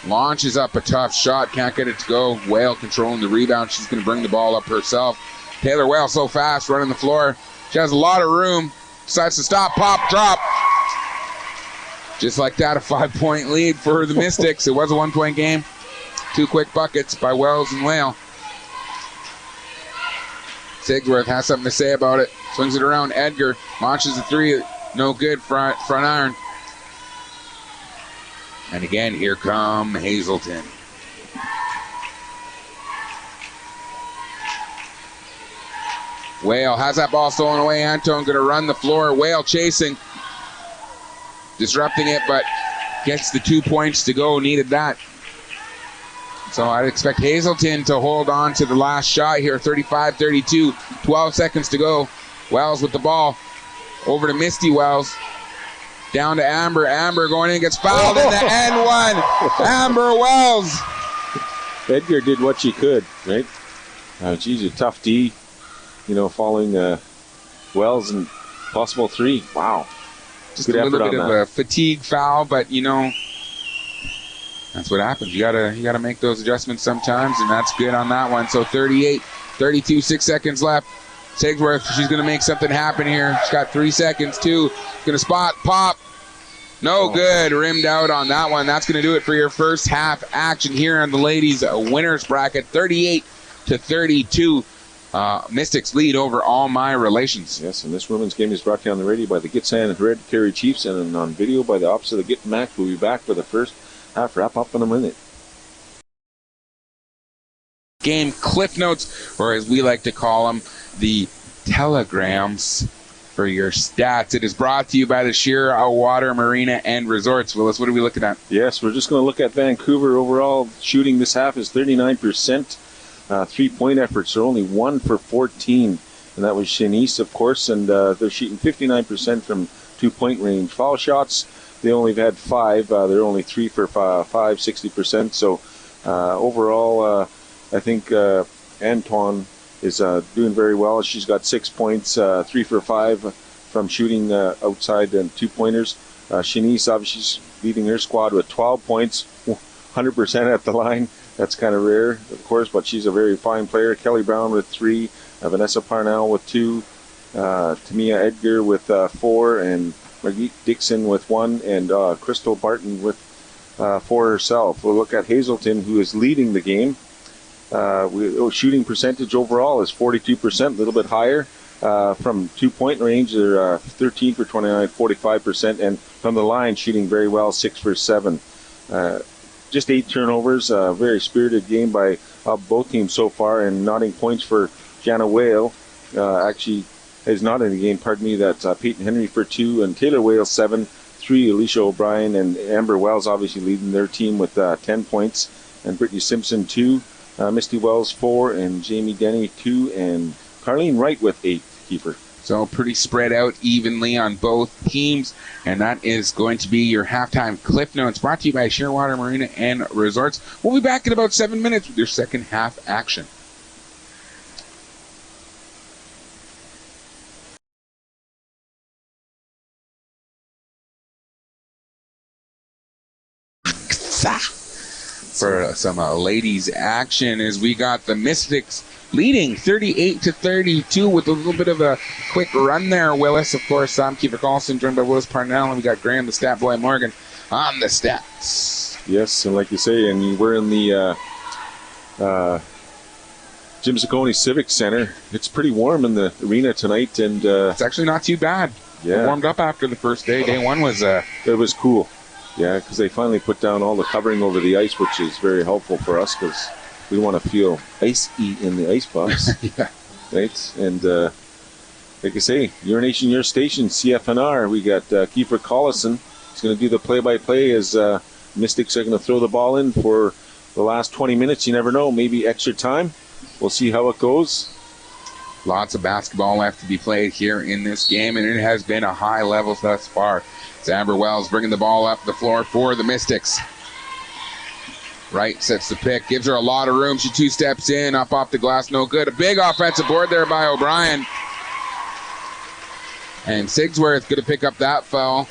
Speaker 1: launches up a tough shot. Can't get it to go. Whale controlling the rebound. She's going to bring the ball up herself. Taylor Whale so fast, running the floor. She has a lot of room. Decides to stop, pop, drop. Just like that, a 5-point lead for the Mystics. It was a 1-point game. 2 quick buckets by Wells and Whale. Sigsworth has something to say about it. Swings it around. Edgar launches a 3. No good. Front iron. And again, here come Hazelton. Whale has that ball stolen away. Anton going to run the floor. Whale chasing. Disrupting it, but gets the 2 points to go. Needed that. So I'd expect Hazelton to hold on to the last shot here. 35-32. 12 seconds to go. Wells with the ball. Over to Misty Wells. Down to Amber. Amber going in, gets fouled in the end one. Amber Wells.
Speaker 2: Edgar did what she could, right? Geez, a tough D, following Wells and possible 3. Wow.
Speaker 1: Just good a little bit of a fatigue foul, but that's what happens. You gotta make those adjustments sometimes, and that's good on that one. So 38-32, 6 seconds left. Sigsworth, she's gonna make something happen here. She's got 3 seconds too. Gonna spot, pop. No good. Rimmed out on that one. That's gonna do it for your first half action here on the ladies' winners bracket. 38-32. Mystics lead over All My Relations.
Speaker 2: Yes, and this women's game is brought to you on the radio by the Gitsan Hereditary Chiefs and on video by the opposite of the Git Mac. We'll be back for the first half wrap-up in a minute.
Speaker 1: Game clip notes, or as we like to call them, the telegrams for your stats. It is brought to you by the Shearwater Marina and Resorts. Willis, what are we looking at?
Speaker 2: Yes, we're just going to look at Vancouver. Overall shooting this half is 39%. 3-point efforts are only 1 for 14, and that was Shanice, of course, and they're shooting 59% from 2-point range. Foul shots, they only had 5. They're only 3 for 5, 60%. So overall, I think Anton is doing very well. She's got 6 points, 3 for 5 from shooting outside and 2-pointers. Shanice, obviously, she's leading her squad with 12 points, 100% at the line. That's kind of rare, of course, but she's a very fine player. Kelly Brown with 3, Vanessa Parnell with 2, Tamia Edgar with 4, and Margit Dixon with 1, and Crystal Barton with 4 herself. We'll look at Hazelton, who is leading the game. Shooting percentage overall is 42%, a little bit higher. From 2-point range, they're 13 for 29, 45%, and from the line, shooting very well, 6 for 7. Just 8 turnovers, a very spirited game by both teams so far, and nodding points for Jana Whale. Actually is not in the game, That's Peyton Henry for 2, and Taylor Whale 7, 3, Alicia O'Brien, and Amber Wells obviously leading their team with 10 points, and Brittany Simpson 2, Misty Wells 4, and Jamie Denny 2, and Carlene Wright with 8 keeper.
Speaker 1: So pretty spread out evenly on both teams, and that is going to be your halftime clip notes brought to you by Shearwater Marina and Resorts. We'll be back in about 7 minutes with your second half action. For some ladies action, as we got the Mystics leading 38-32 with a little bit of a quick run there, Willis. Of course, I'm Kiefer Carlson, joined by Willis Parnell, and we got Graham, the stat boy, Morgan on the stats.
Speaker 2: Yes, and like you say, and we're in the Jim Zaccone Civic Center. It's pretty warm in the arena tonight, and
Speaker 1: it's actually not too bad.
Speaker 2: Yeah,
Speaker 1: it warmed up after the first day. Day one was
Speaker 2: it was cool. Yeah, because they finally put down all the covering over the ice, which is very helpful for us because we want to feel icy in the ice box.
Speaker 1: Yeah.
Speaker 2: Right? And like I say, Your Nation, Your Station, CFNR. We got Kiefer Collison. He's going to do the play-by-play as Mystics are going to throw the ball in for the last 20 minutes. You never know, maybe extra time. We'll see how it goes.
Speaker 1: Lots of basketball left to be played here in this game, and it has been a high level thus far. It's Amber Wells bringing the ball up the floor for the Mystics. Wright sets the pick, gives her a lot of room. She 2 steps in, up off the glass, no good. A big offensive board there by O'Brien. And Sigsworth going to pick up that foul.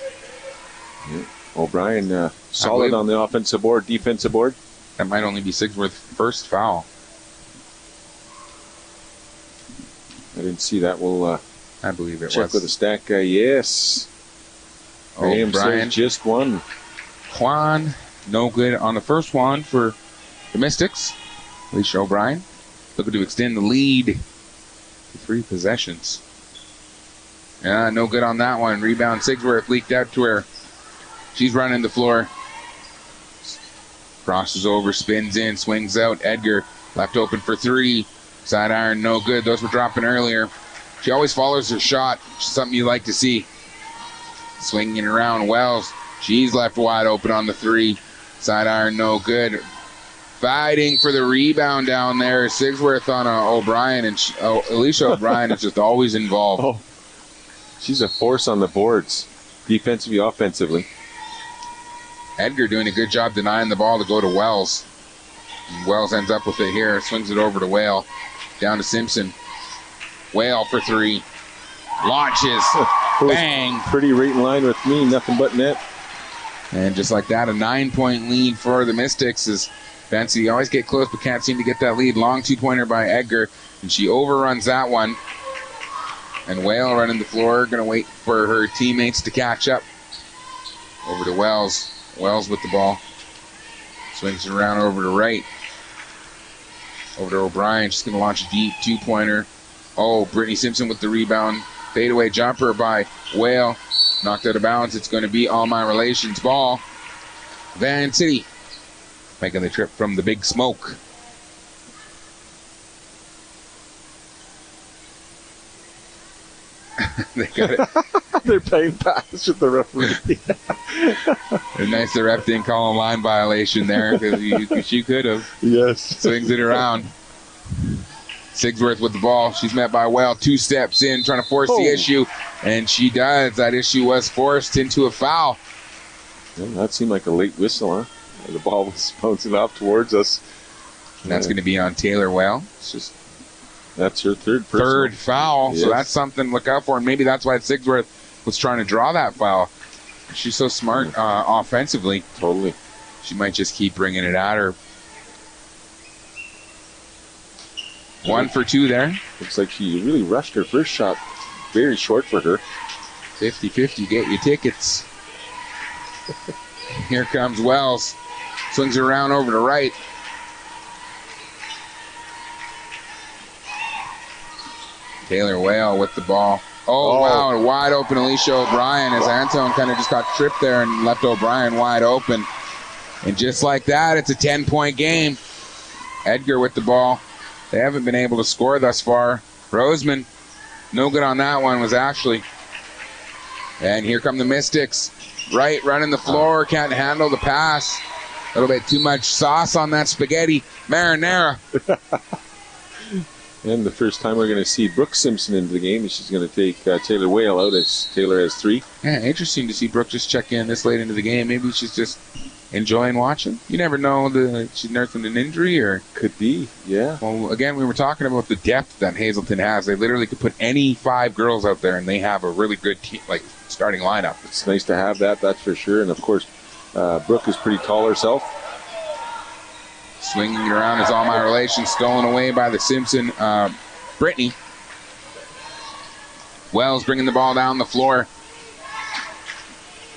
Speaker 2: Yeah. O'Brien solid on the offensive board, defensive board.
Speaker 1: That might only be Sigsworth's first foul.
Speaker 2: I didn't see that. We'll
Speaker 1: I believe it
Speaker 2: check
Speaker 1: was.
Speaker 2: with the stat guy. Yes.
Speaker 1: O'Brien
Speaker 2: just one.
Speaker 1: Juan, no good on the first one for the Mystics. Alicia O'Brien looking to extend the lead to 3 possessions. Yeah, no good on that one. Rebound Sigsworth leaked out to her. She's running the floor. Crosses over, spins in, swings out. Edgar left open for 3. Side iron, no good. Those were dropping earlier. She always follows her shot. Something you like to see. Swinging around Wells. She's left wide open on the 3. Side iron, no good. Fighting for the rebound down there. Sigsworth on O'Brien, and Alicia O'Brien is just always involved.
Speaker 2: Oh, she's a force on the boards, defensively, offensively.
Speaker 1: Edgar doing a good job denying the ball to go to Wells. And Wells ends up with it here. Swings it over to Whale. Down to Simpson. Whale for 3. Launches. Bang.
Speaker 2: Pretty right in line with me. Nothing but net.
Speaker 1: And just like that, a 9-point lead for the Mystics as Fancy always get close but can't seem to get that lead. Long 2-pointer by Edgar. And she overruns that one. And Whale running the floor. Going to wait for her teammates to catch up. Over to Wells. Wells with the ball. Swings it around over to Wright. Over to O'Brien. She's going to launch a deep 2-pointer. Oh, Brittany Simpson with the rebound. Fadeaway jumper by Whale. Knocked out of bounds. It's going to be All My Relations ball. Van City making the trip from the Big Smoke. They got it.
Speaker 2: They're playing pass with the referee.
Speaker 1: Nice the ref didn't call a line violation there because she could have.
Speaker 2: Yes.
Speaker 1: Swings it around. Sigsworth with the ball. She's met by Well. 2 steps in, trying to force the issue. And she does. That issue was forced into a foul.
Speaker 2: Yeah, that seemed like a late whistle, huh? The ball was bouncing off towards us.
Speaker 1: And that's going to be on Taylor Well.
Speaker 2: That's her third
Speaker 1: foul.
Speaker 2: Yes.
Speaker 1: So that's something to look out for. And maybe that's why Sigsworth was trying to draw that foul. She's so smart offensively.
Speaker 2: Totally.
Speaker 1: She might just keep bringing it at her. 1 for 2 there.
Speaker 2: Looks like she really rushed her first shot. Very short for her.
Speaker 1: 50-50, get your tickets. Here comes Wells. Swings it around over to Wright. Taylor Whale with the ball. Oh, wow, a wide open Alicia O'Brien as Antone kind of just got tripped there and left O'Brien wide open. And just like that, it's a 10-point game. Edgar with the ball. They haven't been able to score thus far. Roseman, no good on that one, was Ashley. And here come the Mystics. Wright running the floor, can't handle the pass. A little bit too much sauce on that spaghetti marinara.
Speaker 2: And the first time we're going to see Brooke Simpson into the game. She's going to take Taylor Whale out as Taylor has 3.
Speaker 1: Yeah, interesting to see Brooke just check in this late into the game. Maybe she's just enjoying watching. You never know, she's nursing an injury or...
Speaker 2: Could be, yeah.
Speaker 1: Well, again, we were talking about the depth that Hazelton has. They literally could put any 5 girls out there and they have a really good team, starting lineup.
Speaker 2: It's nice to have that, that's for sure. And of course, Brooke is pretty tall herself.
Speaker 1: Swinging it around is All My Relations, stolen away by the Simpson, Brittany. Wells bringing the ball down the floor.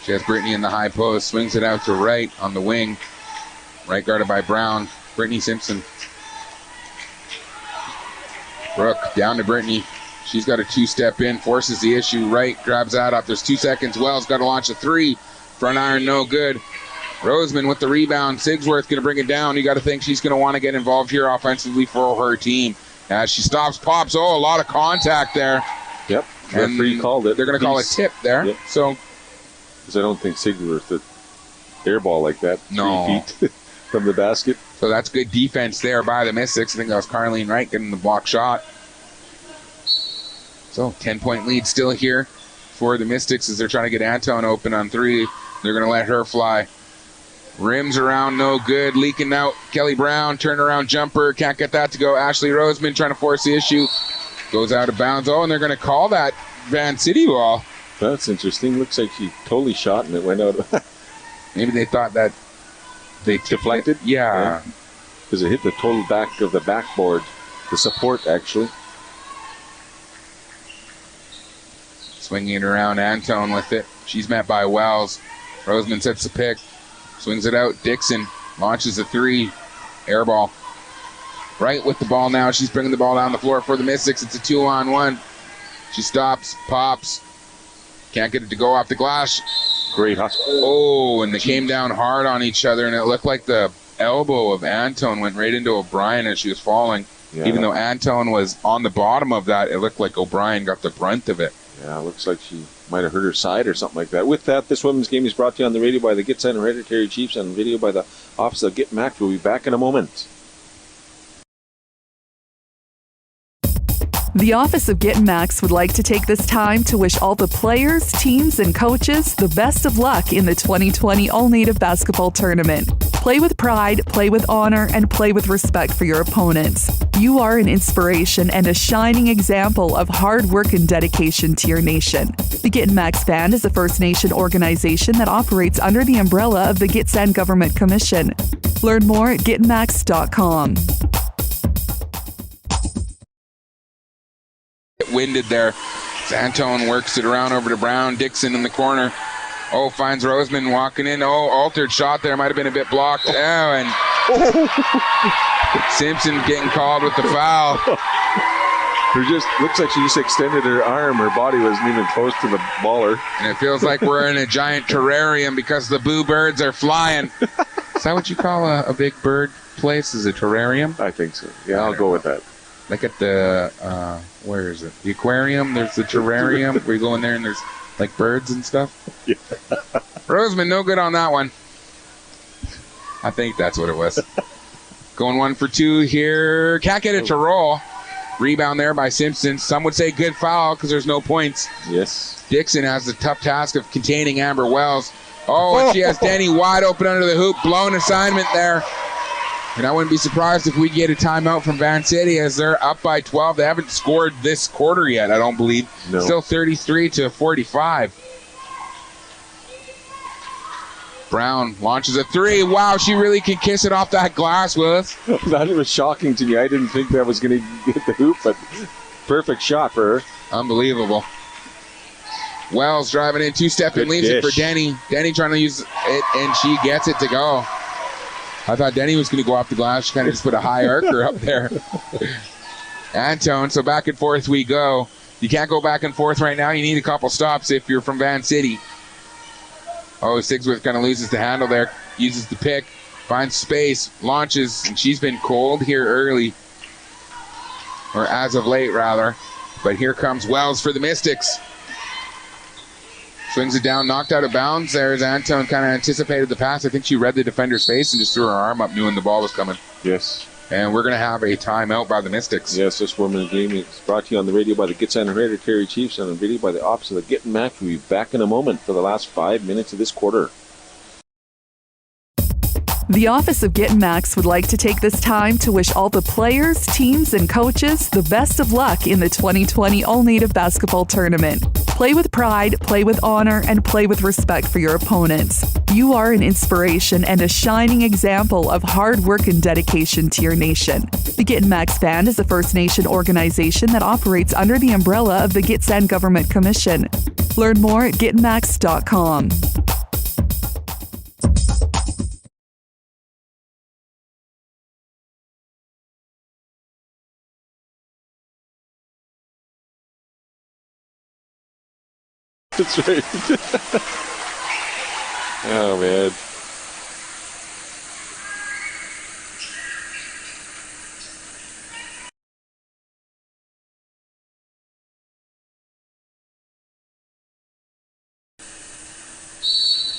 Speaker 1: She has Brittany in the high post, swings it out to Wright on the wing. Right guarded by Brown. Brittany Simpson. Brooke down to Brittany. She's got a 2-step in, forces the issue. Wright grabs that up. There's 2 seconds. Wells got to launch a 3. Front iron, no good. Roseman with the rebound. Sigsworth going to bring it down. You got to think she's going to want to get involved here offensively for her team. As she stops, pops. Oh, a lot of contact there.
Speaker 2: Yep. Referee called it.
Speaker 1: They're going to call it tip there. Yep. So,
Speaker 2: because I don't think Sigsworth would airball like that.
Speaker 1: No.
Speaker 2: 3 feet from the basket.
Speaker 1: So that's good defense there by the Mystics. I think that was Carleen Wright getting the block shot. So 10-point lead still here for the Mystics as they're trying to get Antone open on 3. They're going to let her fly. Rims around, no good. Leaking out. Kelly Brown, turnaround jumper. Can't get that to go. Ashley Roseman trying to force the issue. Goes out of bounds. Oh, and they're going to call that Van City ball.
Speaker 2: That's interesting. Looks like she totally shot and it went out.
Speaker 1: Maybe they thought that they
Speaker 2: deflected?
Speaker 1: Yeah.
Speaker 2: Because it hit the total back of the backboard. The support, actually.
Speaker 1: Swinging it around, Antone with it. She's met by Wells. Roseman sets the pick. Swings it out. Dixon launches a three. Air ball. Right with the ball now. She's bringing the ball down the floor for the Mystics. It's a 2-on-1. She stops, pops. Can't get it to go off the glass.
Speaker 2: Great hustle.
Speaker 1: Oh, and they came down hard on each other, and it looked like the elbow of Antone went right into O'Brien as she was falling. Yeah. Even though Antone was on the bottom of that, it looked like O'Brien got the brunt of it.
Speaker 2: Yeah, looks like she might have hurt her side or something like that. With that, this women's game is brought to you on the radio by the Gitsen Hereditary Chiefs and video by the Office of Git Mac. We'll be back in a moment.
Speaker 3: The Office of Git Max would like to take this time to wish all the players, teams, and coaches the best of luck in the 2020 All-Native Basketball Tournament. Play with pride, play with honor, and play with respect for your opponents. You are an inspiration and a shining example of hard work and dedication to your nation. The Git Max Band is a First Nation organization that operates under the umbrella of the Gitsen Government Commission. Learn more at gitmax.com.
Speaker 1: Winded there. Antone works it around over to Brown. Dixon in the corner. Oh, finds Roseman walking in. Oh, altered shot there. Might have been a bit blocked. Oh, and Simpson getting called with the foul.
Speaker 2: Looks like she just extended her arm. Her body wasn't even close to the baller.
Speaker 1: And it feels like we're in a giant terrarium because the boo birds are flying. Is that what you call a big bird place? Is a terrarium?
Speaker 2: I think so. Yeah, I'll go with that.
Speaker 1: Like at the, where is it? The aquarium, there's the terrarium where you go in there and there's like birds and stuff.
Speaker 2: Yeah.
Speaker 1: Roseman, no good on that one. I think that's what it was. Going 1 for 2 here. Can't get it to roll. Rebound there by Simpson. Some would say good foul because there's no points.
Speaker 2: Yes.
Speaker 1: Dixon has the tough task of containing Amber Wells. Oh, and she has Denny wide open under the hoop. Blown assignment there. And I wouldn't be surprised if we get a timeout from Van City as they're up by 12. They haven't scored this quarter yet, I don't believe.
Speaker 2: No.
Speaker 1: Still 33-45. Brown launches a three. Wow, she really can kiss it off that glass, Willis.
Speaker 2: That was shocking to me. I didn't think that was going to hit the hoop, but perfect shot for her.
Speaker 1: Unbelievable. Wells driving in, two-step and leaves it for Denny. Denny trying to use it, and she gets it to go. I thought Denny was going to go off the glass. She kind of just put a high arcer up there. Antone, so back and forth we go. You can't go back and forth right now. You need a couple stops if you're from Van City. Oh, Sigsworth kind of loses the handle there. Uses the pick. Finds space. Launches. And she's been cold here early. Or as of late, rather. But here comes Wells for the Mystics. Swings it down, knocked out of bounds. There's Antone, kind of anticipated the pass. I think she read the defender's face and just threw her arm up, knowing the ball was coming.
Speaker 2: Yes.
Speaker 1: And we're going to have a timeout by the Mystics.
Speaker 2: Yes, this women's game is brought to you on the radio by the Gitsen Hereditary Chiefs and on video by the Office of the Git Mac. We'll be back in a moment for the last 5 minutes of this quarter.
Speaker 3: The Office of Git Max would like to take this time to wish all the players, teams, and coaches the best of luck in the 2020 All-Native Basketball Tournament. Play with pride, play with honor, and play with respect for your opponents. You are an inspiration and a shining example of hard work and dedication to your nation. The Git Max Band is a First Nation organization that operates under the umbrella of the Gitsen Government Commission. Learn more at gitmax.com.
Speaker 2: That's right. Oh, man.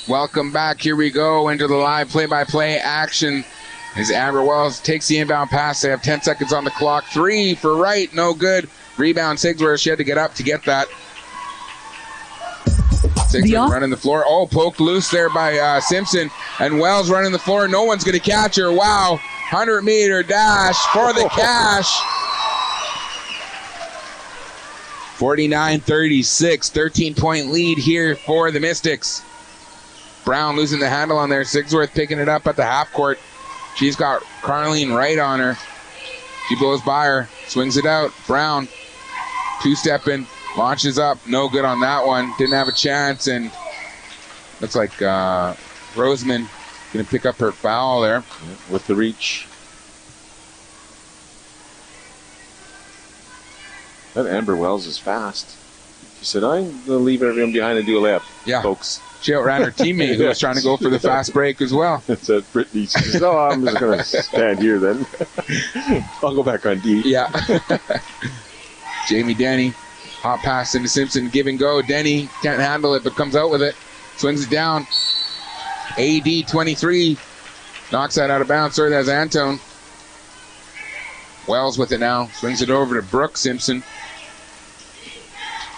Speaker 1: Welcome back. Here we go into the live play-by-play action as Amber Wells takes the inbound pass. They have 10 seconds on the clock. 3 for right, no good. Rebound Sigsworth. She had to get up to get that. Sigsworth running the floor. Oh, poked loose there by Simpson. And Wells running the floor. No one's going to catch her. Wow. 100-meter dash for the cash. 49-36. 13-point lead here for the Mystics. Brown losing the handle on there. Sigsworth picking it up at the half court. She's got Carleen Wright on her. She blows by her. Swings it out. Brown. Two-stepping. Launches up. No good on that one. Didn't have a chance. And looks like Roseman going to pick up her foul there.
Speaker 2: With the reach. That Amber Wells is fast. She said, I'm going to leave everyone behind and do a layup, folks.
Speaker 1: She outran her teammate who was trying to go for the fast break as well.
Speaker 2: It's at Brittany. She says, I'm just going to stand here then. I'll go back on D.
Speaker 1: Yeah. Jamie Denny. Hot pass into Simpson. Give and go. Denny can't handle it, but comes out with it. Swings it down. AD 23. Knocks that out of bounds. So that's Antone. Wells with it now. Swings it over to Brooke Simpson.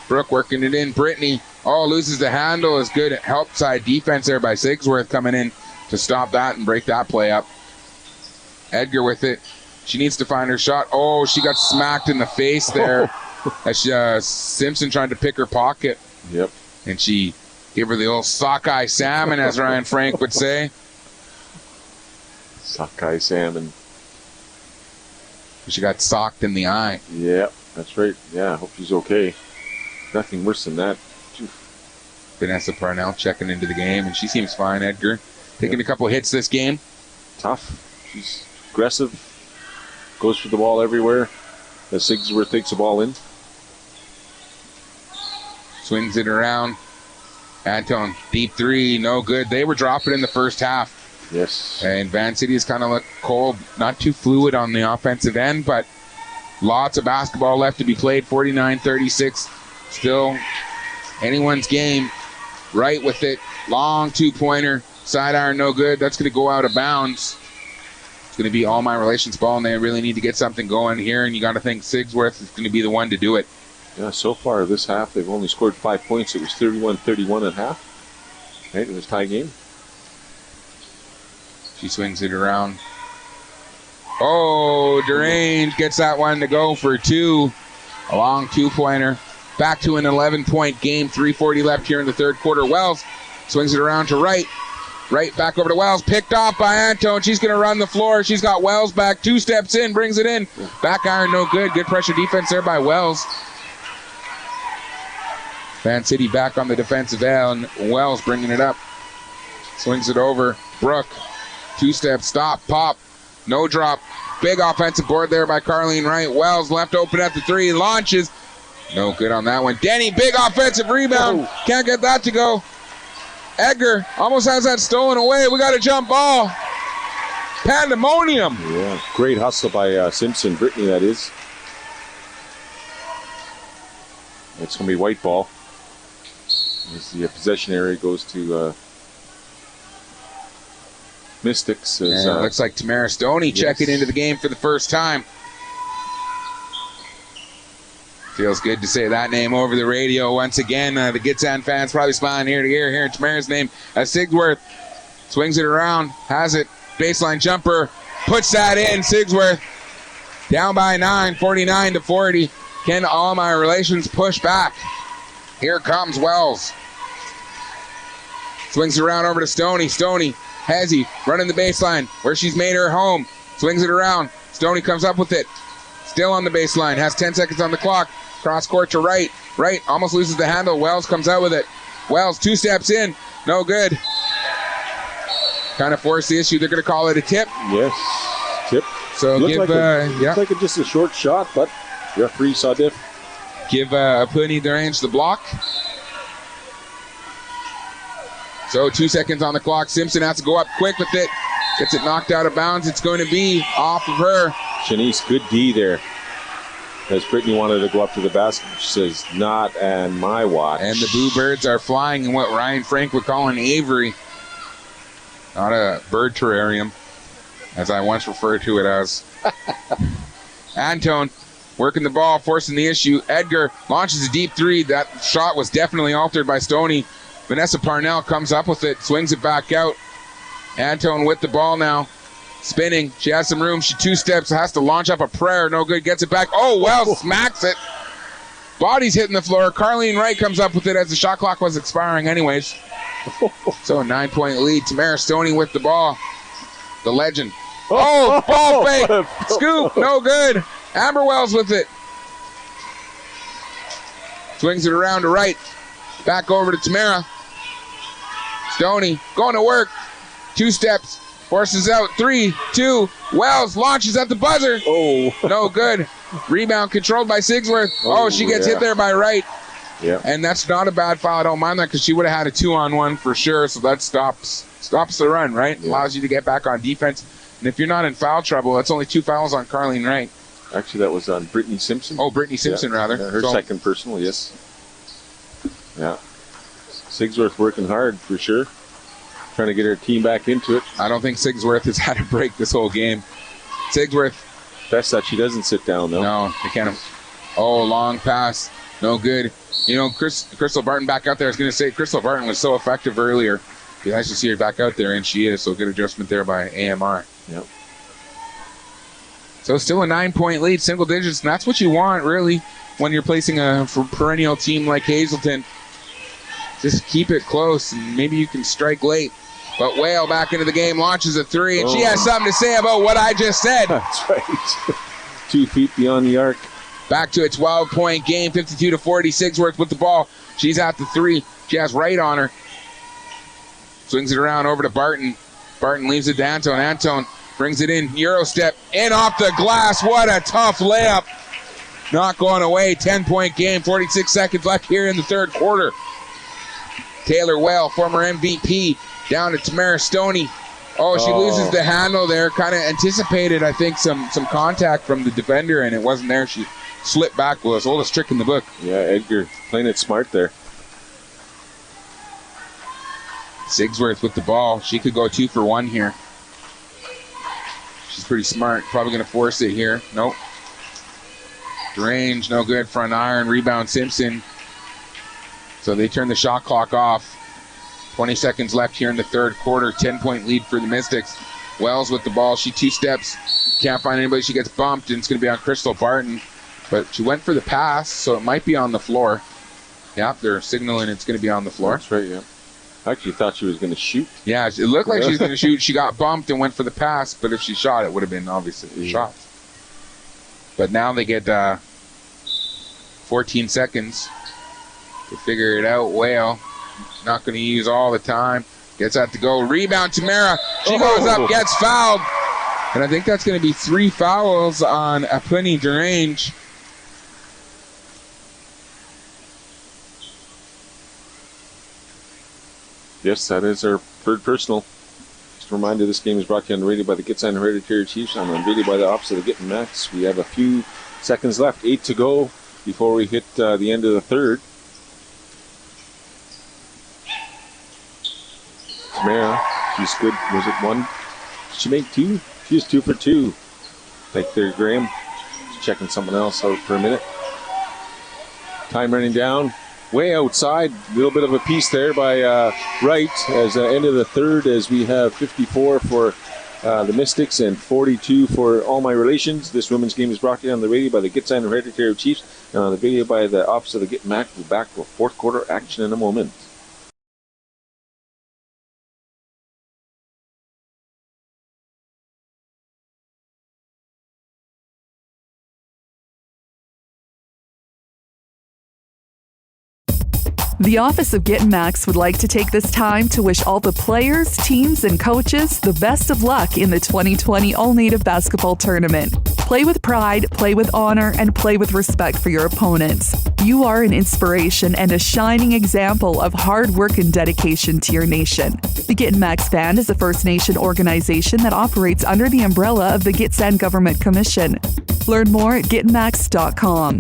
Speaker 1: Brooke working it in. Brittany. Oh, loses the handle. Is good help side defense there by Sigsworth coming in to stop that and break that play up. Edgar with it. She needs to find her shot. Oh, she got smacked in the face there. As Simpson tried to pick her pocket.
Speaker 2: Yep.
Speaker 1: And she gave her the old sockeye salmon, as Ryan Frank would say.
Speaker 2: Sockeye salmon.
Speaker 1: She got socked in the eye.
Speaker 2: Yep, that's right. Yeah, I hope she's okay. Nothing worse than that.
Speaker 1: Vanessa Parnell checking into the game, and she seems fine, Edgar. Taking a couple hits this game.
Speaker 2: Tough. She's aggressive. Goes for the ball everywhere. As Sigsworth takes the ball in.
Speaker 1: Swings it around. Antone, deep three, no good. They were dropping in the first half.
Speaker 2: Yes.
Speaker 1: And Van City has kind of looked cold. Not too fluid on the offensive end, but lots of basketball left to be played. 49-36. Still anyone's game. Right with it. Long two-pointer. Side iron, no good. That's going to go out of bounds. It's going to be all my relations ball, and they really need to get something going here, and you got to think Sigsworth is going to be the one to do it.
Speaker 2: Yeah, so far this half, they've only scored 5 points. It was 31-31 at half. Right, it was a tie game.
Speaker 1: She swings it around. Oh, Durange gets that one to go for two. A long two-pointer. Back to an 11-point game. 3:40 left here in the third quarter. Wells swings it around to Wright. Wright back over to Wells. Picked off by Antone. She's going to run the floor. She's got Wells back. 2 steps in. Brings it in. Back iron, no good. Good pressure defense there by Wells. Van City back on the defensive end. Wells bringing it up. Swings it over. Brooke. 2-step stop. Pop. No drop. Big offensive board there by Carleen Wright. Wells left open at the 3. Launches. No good on that one. Denny, big offensive rebound. Can't get that to go. Edgar almost has that stolen away. We got a jump ball. Pandemonium.
Speaker 2: Yeah, great hustle by Simpson. Brittany, that is. It's going to be white ball. As the possession area goes to Mystics. As,
Speaker 1: it looks like Tamara Stoney checking into the game for the first time. Feels good to say that name over the radio once again. The Gitsan fans probably smiling ear to ear hearing Tamara's name. As Sigsworth swings it around, has it, baseline jumper, puts that in. Sigsworth down by 9, 49-40. Can all my relations push back? Here comes Wells. Swings it around over to Stoney. Stoney, Hezzy running the baseline where she's made her home. Swings it around. Stoney comes up with it. Still on the baseline. Has 10 seconds on the clock. Cross court to Wright. Wright almost loses the handle. Wells comes out with it. Wells 2 steps in. No good. Kind of forced the issue. They're going to call it a tip.
Speaker 2: Yes. Tip.
Speaker 1: So
Speaker 2: looks like it's just a short shot, but referee saw diff.
Speaker 1: Give Apuni Durange the block. So 2 seconds on the clock. Simpson has to go up quick with it. Gets it knocked out of bounds. It's going to be off of her.
Speaker 2: Shanice, good D there. As Brittany wanted to go up to the basket, she says, not on my watch.
Speaker 1: And the Boo Birds are flying in what Ryan Frank would call an aviary. Not a bird terrarium, as I once referred to it as. Antone working the ball, forcing the issue. Edgar launches a deep 3. That shot was definitely altered by Stoney. Vanessa Parnell comes up with it, swings it back out. Antone with the ball now. Spinning. She has some room. She two steps, has to launch up a prayer. No good. Gets it back. Oh, Wells smacks it. Body's hitting the floor. Carleen Wright comes up with it as the shot clock was expiring anyways. So a 9-point lead. Tamara Stoney with the ball. The legend. Oh, ball fake. Scoop. No good. Amber Wells with it. Swings it around to Wright. Back over to Tamara. Stoney going to work. Two steps. Forces out. 3, 2. Wells launches at the buzzer.
Speaker 2: Oh.
Speaker 1: No good. Rebound controlled by Sigsworth. Oh, she gets hit there by Wright.
Speaker 2: Yeah.
Speaker 1: And that's not a bad foul. I don't mind that because she would have had a 2-on-1 for sure. So that stops the run, right?
Speaker 2: Yeah.
Speaker 1: Allows you to get back on defense. And if you're not in foul trouble, that's only 2 fouls on Carleen Wright.
Speaker 2: Actually, that was on Brittany Simpson.
Speaker 1: Oh, Brittany Simpson, rather.
Speaker 2: Yeah, her second personal, yes. Yeah. Sigsworth working hard for sure. Trying to get her team back into it.
Speaker 1: I don't think Sigsworth has had a break this whole game. Sigsworth.
Speaker 2: Best that she doesn't sit down, though.
Speaker 1: No, they can't. Oh, long pass. No good. You know, Crystal Barton back out there. I was going to say, Crystal Barton was so effective earlier. Be nice to see her back out there, and she is. So good adjustment there by AMR.
Speaker 2: Yep.
Speaker 1: So still a 9-point lead, single digits, and that's what you want, really, when you're placing a perennial team like Hazelton. Just keep it close, and maybe you can strike late. But Whale back into the game, launches a 3, and she has something to say about what I just said.
Speaker 2: That's right. 2 feet beyond the arc.
Speaker 1: Back to a 12-point game, 52-40. Sigsworth with the ball. She's at the 3. She has Wright on her. Swings it around over to Barton. Barton leaves it to Antone. Antone brings it in. Euro step. In off the glass. What a tough layup. Not going away. 10-point game. 46 seconds left here in the third quarter. Taylor Whale, former MVP, down to Tamara Stoney. Oh, she loses the handle there. Kind of anticipated, I think, some contact from the defender, and it wasn't there. She slipped back. Was the oldest trick in the book.
Speaker 2: Yeah, Edgar playing it smart there.
Speaker 1: Sigsworth with the ball. She could go 2 for 1 here. She's pretty smart. Probably going to force it here. Nope. Range, no good. Front iron. Rebound Simpson. So they turn the shot clock off. 20 seconds left here in the third quarter. 10-point lead for the Mystics. Wells with the ball. She 2 steps. Can't find anybody. She gets bumped, and it's going to be on Crystal Barton. But she went for the pass, so it might be on the floor. Yeah, they're signaling it's going to be on the floor.
Speaker 2: That's right, yeah. I actually thought she was going to shoot.
Speaker 1: Yeah, it looked like she was going to shoot. She got bumped and went for the pass, but if she shot, it would have been obviously a shot. But now they get 14 seconds to figure it out. Whale, not going to use all the time. Gets out to go. Rebound, Tamara. She goes up, gets fouled. And I think that's going to be 3 fouls on Apuni Derange.
Speaker 2: Yes, that is our third personal. Just a reminder, this game is brought to you on the radio by the Gitsan Hereditary Chiefs and on radio by the Ops of the Gittin Max. We have a few seconds left, 8 to go before we hit the end of the third. Tamara, she's good. Was it 1? Did she make 2? She was 2 for 2. Like there, Graham. Just checking someone else out for a minute. Time running down. Way outside, a little bit of a piece there by Wright as end of the third, as we have 54 for the Mystics and 42 for All My Relations. This women's game is brought to you on the radio by the Gitsan Hereditary Chiefs and on the video by the Ops of the Git Mac. We'll be back for fourth quarter action in a moment.
Speaker 3: The Office of Gittin Max would like to take this time to wish all the players, teams, and coaches the best of luck in the 2020 All-Native Basketball Tournament. Play with pride, play with honor, and play with respect for your opponents. You are an inspiration and a shining example of hard work and dedication to your nation. The Gittin Max Band is a First Nation organization that operates under the umbrella of the Gitsan Government Commission. Learn more at gitmax.com.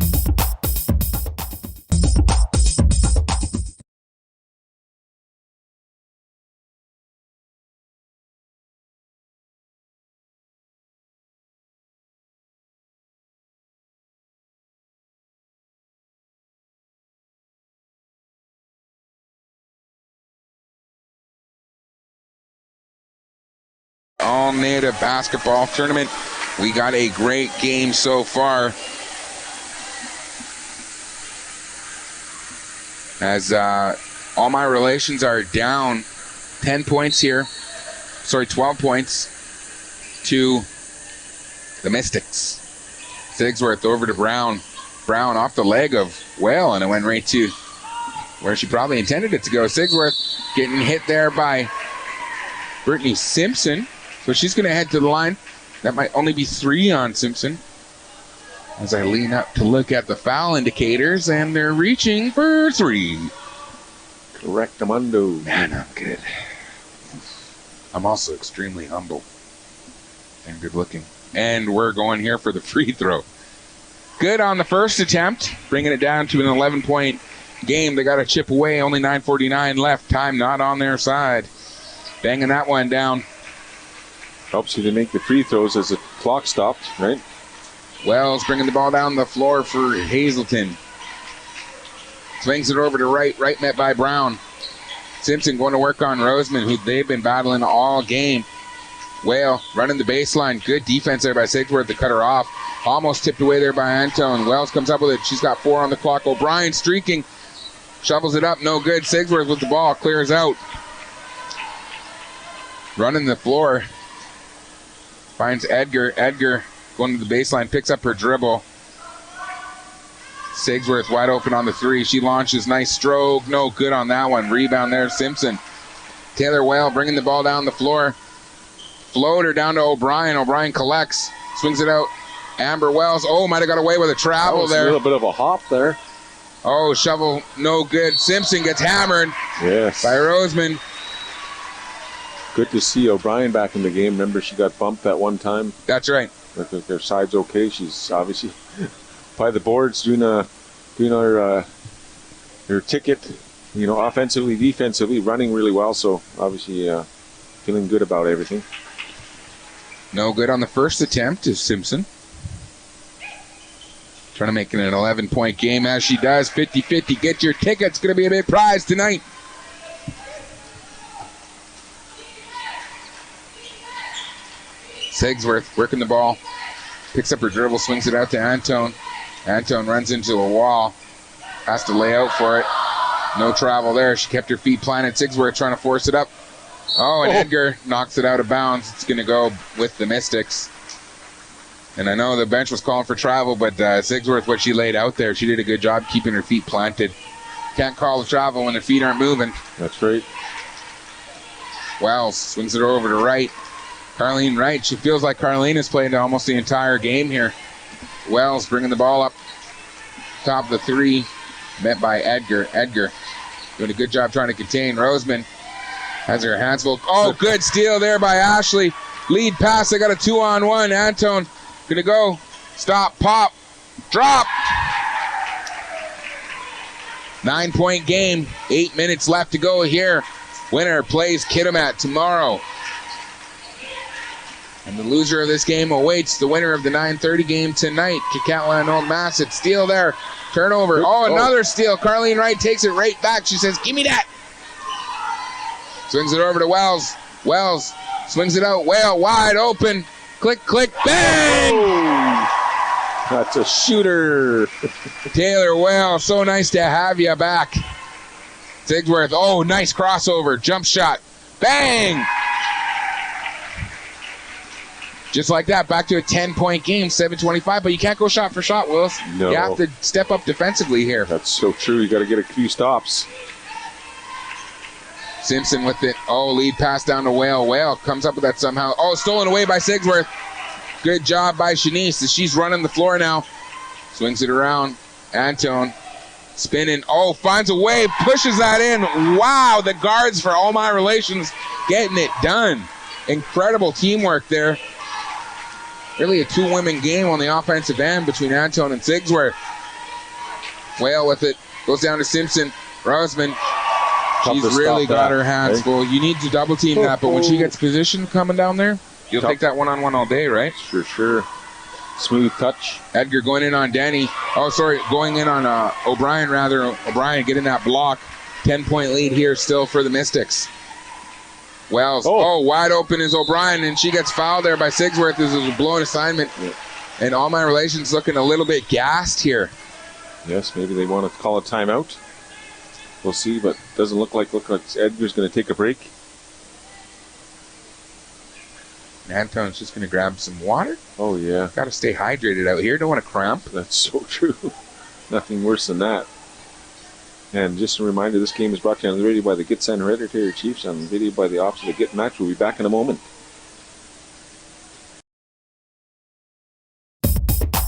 Speaker 1: All-Native Basketball Tournament. We got a great game so far. As all my relations are down 10 points here. 12 points to the Mystics. Sigsworth over to Brown. Brown off the leg of Whale, and it went right to where she probably intended it to go. Sigsworth getting hit there by Brittany Simpson. So she's going to head to the line. That might only be 3 on Simpson. As I lean up to look at the foul indicators, and they're reaching for 3.
Speaker 2: Correctamundo.
Speaker 1: Man, I'm good. I'm also extremely humble and good looking. And we're going here for the free throw. Good on the first attempt, bringing it down to an 11-point game. They got a chip away, only 9:49 left. Time not on their side. Banging that one down.
Speaker 2: Helps you to make the free throws as the clock stopped, right?
Speaker 1: Wells bringing the ball down the floor for Hazelton. Swings it over to right met by Brown. Simpson going to work on Roseman, who they've been battling all game. Whale running the baseline. Good defense there by Sigsworth to cut her off. Almost tipped away there by Antone. Wells comes up with it. She's got 4 on the clock. O'Brien streaking. Shovels it up. No good. Sigsworth with the ball. Clears out. Running the floor. Finds Edgar. Edgar going to the baseline. Picks up her dribble. Sigsworth wide open on the 3. She launches. Nice stroke. No good on that one. Rebound there. Simpson. Taylor Whale bringing the ball down the floor. Floater down to O'Brien. O'Brien collects. Swings it out. Amber Wells. Oh, might have got away with a travel there.
Speaker 2: A little bit of a hop there.
Speaker 1: Oh, shovel. No good. Simpson gets hammered.
Speaker 2: Yes.
Speaker 1: By Roseman.
Speaker 2: Good to see O'Brien back in the game. Remember, she got bumped that one time.
Speaker 1: That's right.
Speaker 2: But their side's okay. She's obviously by the boards doing her ticket, offensively, defensively, running really well. So obviously feeling good about everything.
Speaker 1: No good on the first attempt is Simpson. Trying to make it an 11-point game as she does. 50-50. Get your tickets. Going to be a big prize tonight. Sigsworth working the ball. Picks up her dribble, swings it out to Antone. Antone runs into a wall. Has to lay out for it. No travel there. She kept her feet planted. Sigsworth trying to force it up. Oh, and Edgar knocks it out of bounds. It's going to go with the Mystics. And I know the bench was calling for travel, but Sigsworth, what she laid out there, she did a good job keeping her feet planted. Can't call the travel when her feet aren't moving.
Speaker 2: That's right.
Speaker 1: Wells swings it over to Wright. Carlene Wright. She feels like Carlene has played almost the entire game here. Wells bringing the ball up. Top of the 3. Met by Edgar. Edgar doing a good job trying to contain Roseman. Has her hands full. Oh, good steal there by Ashley. Lead pass. They got a 2-on-1. Antone gonna go. Stop. Pop. Drop. 9-point game. 8 minutes left to go here. Winner plays Kitimat tomorrow. And the loser of this game awaits the winner of the 9:30 game tonight. Kikatla and Old Massett. Steal there. Turnover. Oh, another steal. Carlene Wright takes it right back. She says, give me that. Swings it over to Wells. Wells swings it out. Whale wide open. Click, click, bang!
Speaker 2: Oh, that's a shooter.
Speaker 1: Taylor Whale, so nice to have you back. Sigsworth, oh, nice crossover. Jump shot. Bang! Just like that, back to a 10-point game, 7:25. But you can't go shot for shot, Willis.
Speaker 2: No.
Speaker 1: You have to step up defensively here.
Speaker 2: That's so true. You got to get a few stops.
Speaker 1: Simpson with it. Oh, lead pass down to Whale. Whale comes up with that somehow. Oh, stolen away by Sigsworth. Good job by Shanice as she's running the floor now. Swings it around. Antone spinning. Oh, finds a way. Pushes that in. Wow, the guards for All My Relations getting it done. Incredible teamwork there. Really a 2-women game on the offensive end between Antone and Sigsworth. Whale with it. Goes down to Simpson. Roseman. She's really got her hands full. You need to double team that, but when she gets position coming down there, you'll take that one-on-one all day, right?
Speaker 2: Sure. Smooth touch.
Speaker 1: Edgar going in on Danny. Oh, sorry, going in on O'Brien, rather. O'Brien getting that block. 10-point lead here still for the Mystics. Wells. Oh, wide open is O'Brien, and she gets fouled there by Sigsworth. This is a blown assignment. Yeah. And All My Relations looking a little bit gassed here.
Speaker 2: Yes, maybe they want to call a timeout. We'll see, but doesn't look like Edgar's going to take a break.
Speaker 1: Anton's just going to grab some water.
Speaker 2: Oh, yeah.
Speaker 1: Got to stay hydrated out here. Don't want to cramp.
Speaker 2: That's so true. Nothing worse than that. And just a reminder, this game is brought to you on the radio by the Gitsan Hereditary Chiefs, on video by the Office of the Git Match. We'll be back in a moment.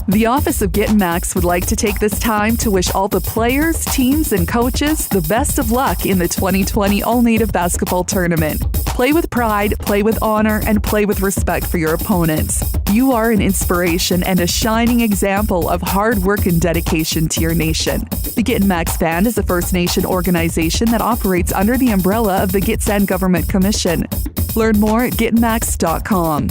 Speaker 3: The Office of Git Max would like to take this time to wish all the players, teams, and coaches the best of luck in the 2020 All-Native Basketball Tournament. Play with pride, play with honor, and play with respect for your opponents. You are an inspiration and a shining example of hard work and dedication to your nation. The Git Max Band is a First Nation organization that operates under the umbrella of the Gitsan Government Commission. Learn more at gitmax.com.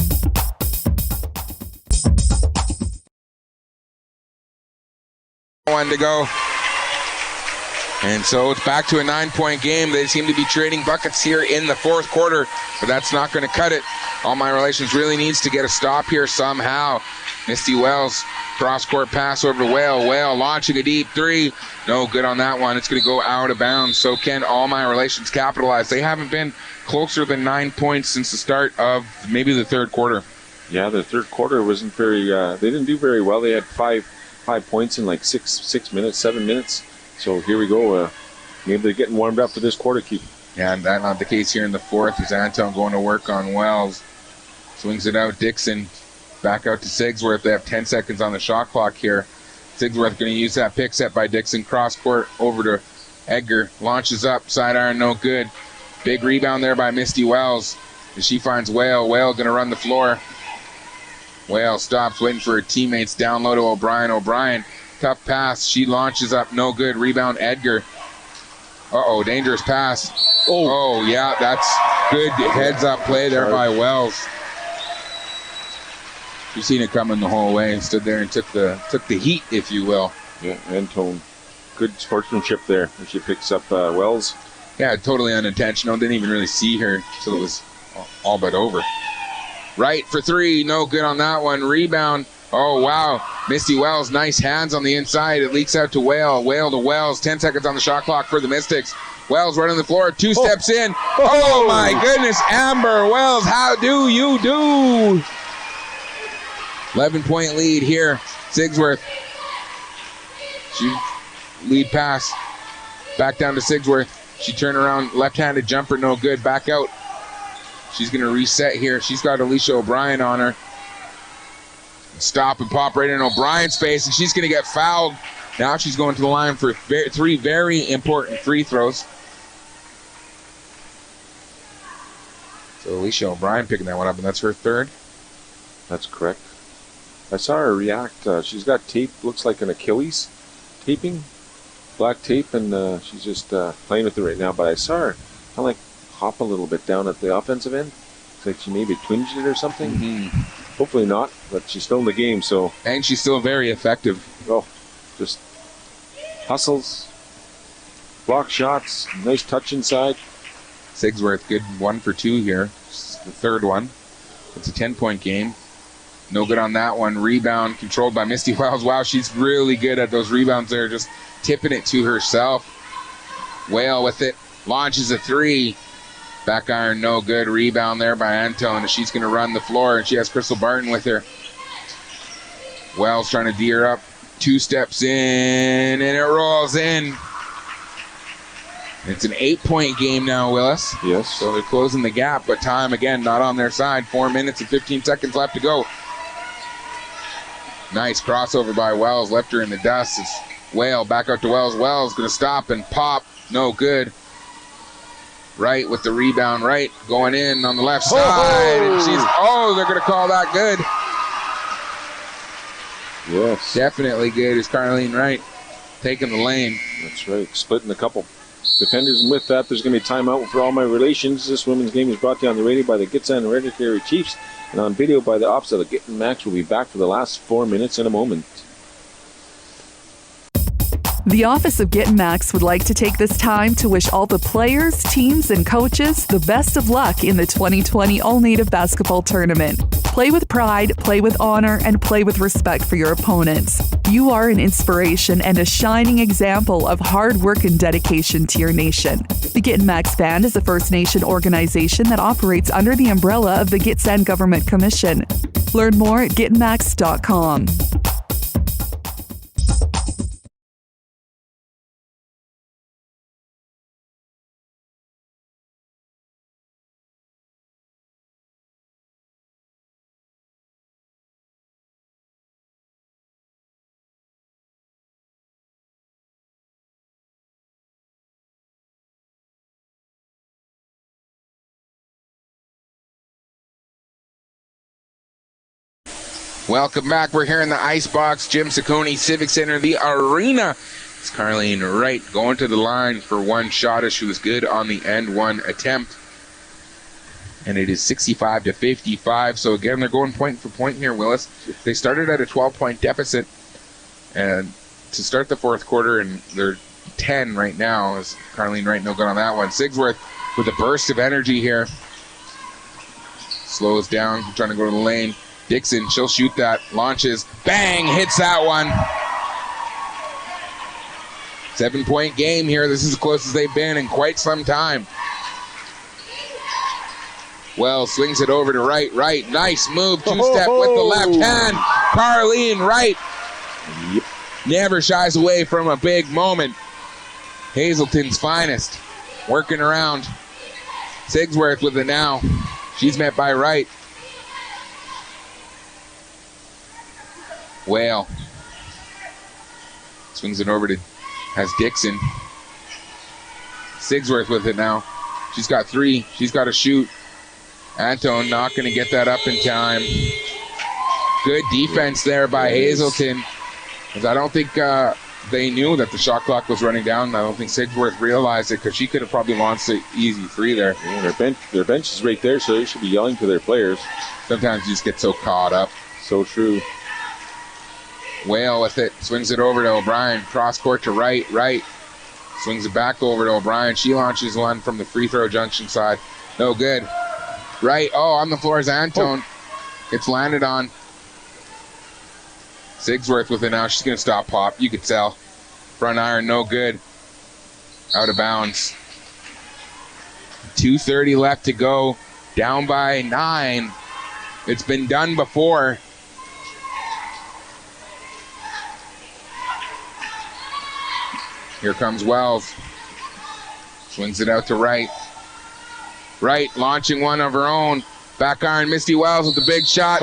Speaker 1: One to go. And so it's back to a 9-point game. They seem to be trading buckets here in the fourth quarter, but that's not going to cut it. All My Relations really needs to get a stop here somehow. Misty Wells, cross-court pass over to Whale. Whale launching a deep three. No good on that one. It's going to go out of bounds. So can All My Relations capitalize? They haven't been closer than 9 points since the start of maybe the third quarter.
Speaker 2: Yeah, the third quarter wasn't very, they didn't do very well. They had five points in like 7 minutes. So here we go. Maybe they're getting warmed up for this quarter, Keith.
Speaker 1: Yeah, and that's not the case here in the fourth. As Anton going to work on Wells. Swings it out. Dixon back out to Sigsworth. They have 10 seconds on the shot clock here. Sigsworth going to use that pick set by Dixon. Cross court over to Edgar. Launches up. Side iron, no good. Big rebound there by Misty Wells. And she finds Whale. Whale going to run the floor. Whale stops, waiting for her teammates. Down low to O'Brien. O'Brien, tough pass. She launches up, no good. Rebound, Edgar. Uh-oh, dangerous pass. Oh, yeah, that's good heads-up play there by Wells. You've seen it coming the whole way. Stood there and took the heat, if you will.
Speaker 2: Yeah, Antone. Good sportsmanship there. She picks up Wells.
Speaker 1: Yeah, totally unintentional. Didn't even really see her until it was all but over. Right for three, no good on that one. Rebound. Oh, wow. Misty Wells, nice hands on the inside. It leaks out to Whale. Whale to Wells. 10 seconds on the shot clock for the Mystics. Wells running the floor. Two steps in. Oh, my goodness. Amber Wells, how do you do? 11-point lead here. Sigsworth. She lead pass. Back down to Sigsworth. She turned around. Left-handed jumper, no good. Back out. She's going to reset here. She's got Alicia O'Brien on her. Stop and pop right in O'Brien's face, and she's going to get fouled. Now she's going to the line for three very important free throws. So Alicia O'Brien picking that one up, and that's her third.
Speaker 2: That's correct. I saw her react. She's got tape, looks like an Achilles taping, black tape, and she's just playing with it right now. But I saw her kind of like hop a little bit down at the offensive end. It's like she maybe twinged it or something.
Speaker 1: Mm-hmm.
Speaker 2: Hopefully not, but she's still in the game, so.
Speaker 1: And she's still very effective.
Speaker 2: Oh, just hustles, block shots, nice touch inside.
Speaker 1: Sigsworth, good 1 for 2 here. The third one. It's a 10-point game. No good on that one. Rebound controlled by Misty Wells. Wow, she's really good at those rebounds there, just tipping it to herself. Whale with it. Launches a three. Back iron, no good. Rebound there by Antone. She's going to run the floor, and she has Crystal Barton with her. Wells trying to D her up. 2 steps in, and it rolls in. It's an 8-point game now, Willis.
Speaker 2: Yes.
Speaker 1: So they're closing the gap, but time, again, not on their side. 4 minutes and 15 seconds left to go. Nice crossover by Wells. Left her in the dust. It's Whale back out to Wells. Wells going to stop and pop. No good. Right with the rebound, right, going in on the left side. And they're going to call that good.
Speaker 2: Yes.
Speaker 1: Definitely good is Carlene Wright taking the lane.
Speaker 2: That's right, splitting a couple defenders. And with that, there's going to be a timeout for All My Relations. This women's game is brought to you on the radio by the Gitsan Hereditary Chiefs and on video by the Office of the Git Max. We'll be back for the last 4 minutes in a moment.
Speaker 3: The Office of Getting Max would like to take this time to wish all the players, teams, and coaches the best of luck in the 2020 All-Native Basketball Tournament. Play with pride, play with honor, and play with respect for your opponents. You are an inspiration and a shining example of hard work and dedication to your nation. The Getting Max Band is a First Nation organization that operates under the umbrella of the Gitxsan Government Commission. Learn more at getmax.com.
Speaker 1: Welcome back. We're here in the Icebox, Jim Ciccone Civic Center, the arena. It's Carleen Wright going to the line for one shot as she was good on the end one attempt. And it is 65-55. So again, they're going point for point here, Willis. They started at a 12-point deficit and to start the fourth quarter, and they're 10 right now as Carleen Wright no good on that one. Sigsworth with a burst of energy here. Slows down, trying to go to the lane. Dixon, she'll shoot that, launches, bang, hits that one. 7-point game here. This is as close as they've been in quite some time. Wells swings it over to Wright. Wright, nice move, two-step with the left hand. Carleen Wright never shies away from a big moment. Hazelton's finest, working around. Sigsworth with it now. She's met by Wright. Whale swings it over to Dixon. Sigsworth with it now. She's got three. She's got to shoot. Anton not going to get that up in time. Good defense there by Hazelton. Because I don't think they knew that the shot clock was running down. I don't think Sigsworth realized it because she could have probably launched an easy three there.
Speaker 2: Yeah, their bench is right there, so they should be yelling to their players.
Speaker 1: Sometimes you just get so caught up.
Speaker 2: So true.
Speaker 1: Whale with it, swings it over to O'Brien, cross court to Wright. Wright swings it back over to O'Brien. She launches one from the free throw junction side. No good. Wright, on the floor is Antone. It's landed on. Sigsworth with it now. She's going to stop pop. You could tell. Front iron, no good. Out of bounds. 2:30 left to go. Down by 9. It's been done before. Here comes Wells. Swings it out to Wright. Wright launching one of her own. Back iron, Misty Wells with the big shot.